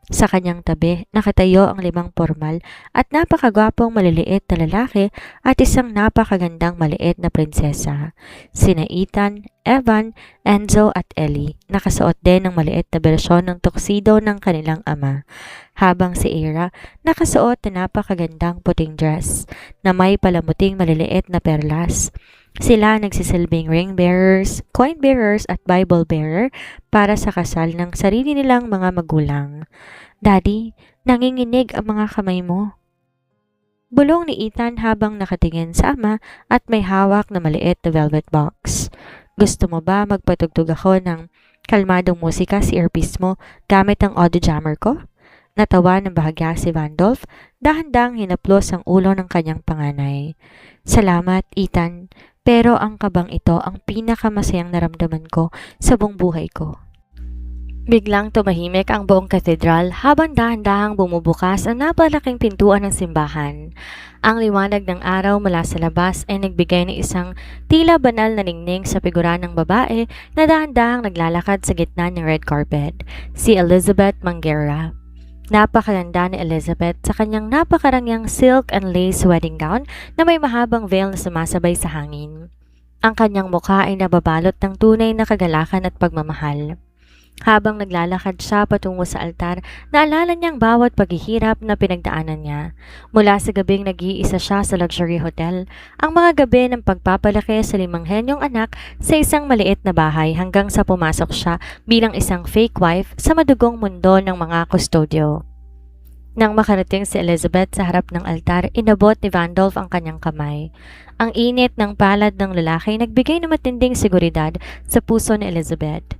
Sa kanyang tabi, nakatayo ang 5 formal at napakagwapong maliliit na lalaki at isang napakagandang maliit na prinsesa. Sina Ethan, Evan, Enzo at Ellie. Nakasuot din ng maliit na bersyon ng tuxedo ng kanilang ama. Habang si Ira, nakasuot na napakagandang puting dress na may palamuting maliliit na perlas. Sila nagsisilbing ring bearers, coin bearers at Bible bearer para sa kasal ng sarili nilang mga magulang. Daddy, nanginginig ang mga kamay mo. Bulong ni Ethan habang nakatingin sa ama at may hawak na maliit na velvet box. Gusto mo ba magpatugtog ako ng kalmadong musika sa earpiece mo gamit ang audio jammer ko? Natawa ng bahagya si Vandolph, dahan-dahang hinaplos ang ulo ng kanyang panganay. Salamat, Ethan, pero ang kabang ito ang pinakamasayang naramdaman ko sa buong buhay ko. Biglang tumahimik ang buong katedral habang dahan-dahang bumubukas ang napalaking pintuan ng simbahan. Ang liwanag ng araw mula sa labas ay nagbigay ng isang tila banal na ningning sa figura ng babae na dahan-dahang naglalakad sa gitna ng red carpet, si Elizabeth Manguera. Napakaganda ni Elizabeth sa kanyang napakarangyang silk and lace wedding gown na may mahabang veil na sumasabay sa hangin. Ang kanyang mukha ay nababalot ng tunay na kagalakan at pagmamahal. Habang naglalakad siya patungo sa altar, naalala niyang bawat paghihirap na pinagdaanan niya. Mula sa gabing nag-iisa siya sa luxury hotel, ang mga gabi ng pagpapalaki sa 5 henyong anak sa isang maliit na bahay hanggang sa pumasok siya bilang isang fake wife sa madugong mundo ng mga kustodyo. Nang makarating si Elizabeth sa harap ng altar, inabot ni Vandolph ang kanyang kamay. Ang init ng palad ng lalaki nagbigay ng matinding seguridad sa puso ni Elizabeth.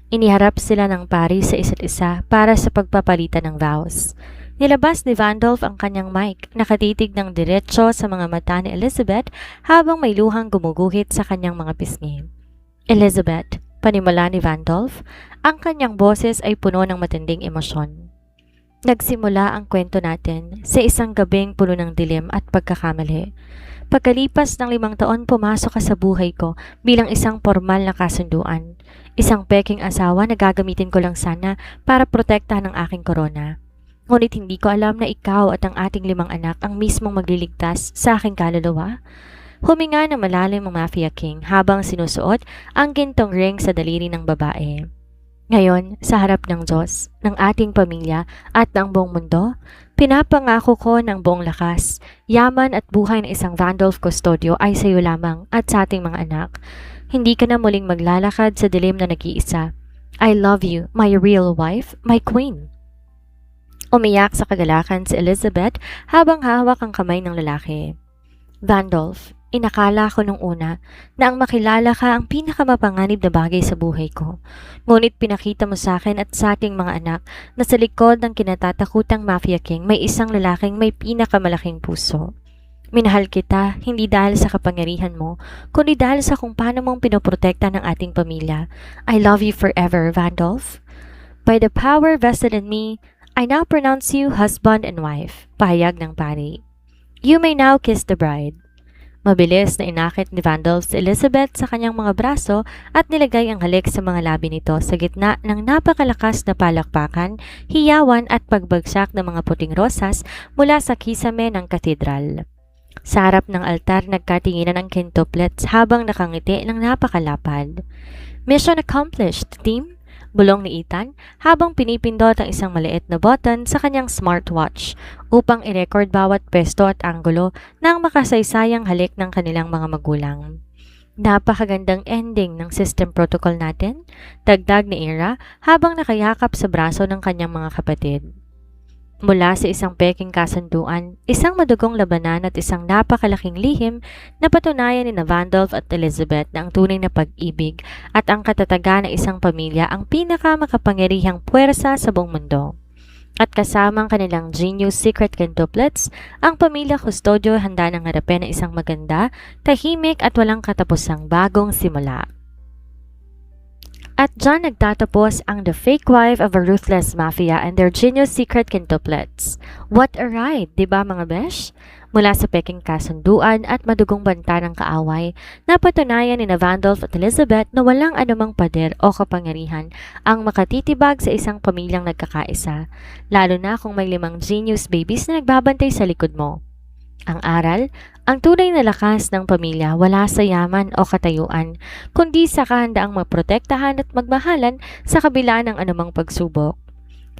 Iniharap sila ng pari sa isa't isa para sa pagpapalitan ng vows. Nilabas ni Vandolph ang kanyang mic, nakatitig ng diretso sa mga mata ni Elizabeth habang may luhang gumuguhit sa kanyang mga pisngi. Elizabeth, panimula ni Vandolph, ang kanyang boses ay puno ng matinding emosyon. Nagsimula ang kwento natin sa isang gabing puno ng dilim at pagkakamali. Pagkalipas ng 5 taon, pumasok ka sa buhay ko bilang isang formal na kasunduan. Isang peking asawa na gagamitin ko lang sana para protektahan ang aking korona. Ngunit hindi ko alam na ikaw at ang ating 5 anak ang mismong magliligtas sa aking kaluluwa. Huminga ng malalim ang Mafia King habang sinusuot ang gintong ring sa daliri ng babae. Ngayon, sa harap ng Diyos, ng ating pamilya at ng buong mundo, pinapangako ko ng buong lakas, yaman at buhay ng isang Vandolph Custodio ay sa iyo lamang at sa ating mga anak. Hindi ka na muling maglalakad sa dilim na nag-iisa. I love you, my real wife, my queen. Umiyak sa kagalakan si Elizabeth habang hawak ang kamay ng lalaki. Vandolph, inakala ko nung una na ang makilala ka ang pinakamapanganib na bagay sa buhay ko. Ngunit pinakita mo sa akin at sa ating mga anak na sa likod ng kinatatakutang Mafia King may isang lalaking may pinakamalaking puso. Minahal kita hindi dahil sa kapangyarihan mo, kundi dahil sa kung paano mong pinoprotekta ng ating pamilya. I love you forever, Vandolph. By the power vested in me, I now pronounce you husband and wife, pahayag ng pari. You may now kiss the bride. Mabilis na inakit ni Vandolph si Elizabeth sa kanyang mga braso at nilagay ang halik sa mga labi nito sa gitna ng napakalakas na palakpakan, hiyawan at pagbagsak ng mga puting rosas mula sa kisame ng katedral. Sa harap ng altar, nagkatinginan ang quintuplets habang nakangiti ng napakalapad. Mission accomplished, team! Bulong ni Ethan habang pinipindot ang isang maliit na button sa kanyang smartwatch upang i-record bawat pesto at anggulo ng makasaysayang halik ng kanilang mga magulang. Napakagandang ending ng system protocol natin, dagdag ni Ira habang nakayakap sa braso ng kanyang mga kapatid. Mula sa isang peking kasunduan, isang madugong labanan at isang napakalaking lihim na patunayan ni Vandolph at Elizabeth na ang tunay na pag-ibig at ang katatagan ng isang pamilya ang pinakamakapangyarihang puwersa sa buong mundo. At kasamang kanilang genius secret quintuplets, ang pamilya Custodio handa ng harapin ang isang maganda, tahimik at walang katapusang bagong simula. At dyan nagtatapos ang The Fake Wife of a Ruthless Mafia and Their Genius Secret Quintuplets. What a ride, di ba mga besh? Mula sa peking kasunduan at madugong banta ng kaaway, napatunayan ni Vandolph at Elizabeth na walang anumang pader o kapangyarihan ang makatitibag sa isang pamilyang nagkakaisa, lalo na kung may 5 genius babies na nagbabantay sa likod mo. Ang aral, ang tunay na lakas ng pamilya wala sa yaman o katayuan, kundi sa kahandaang maprotektahan at magmahalan sa kabila ng anumang pagsubok.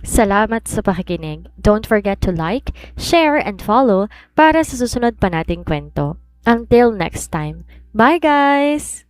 Salamat sa pakikinig. Don't forget to like, share, and follow para sa susunod pa nating kwento. Until next time. Bye guys!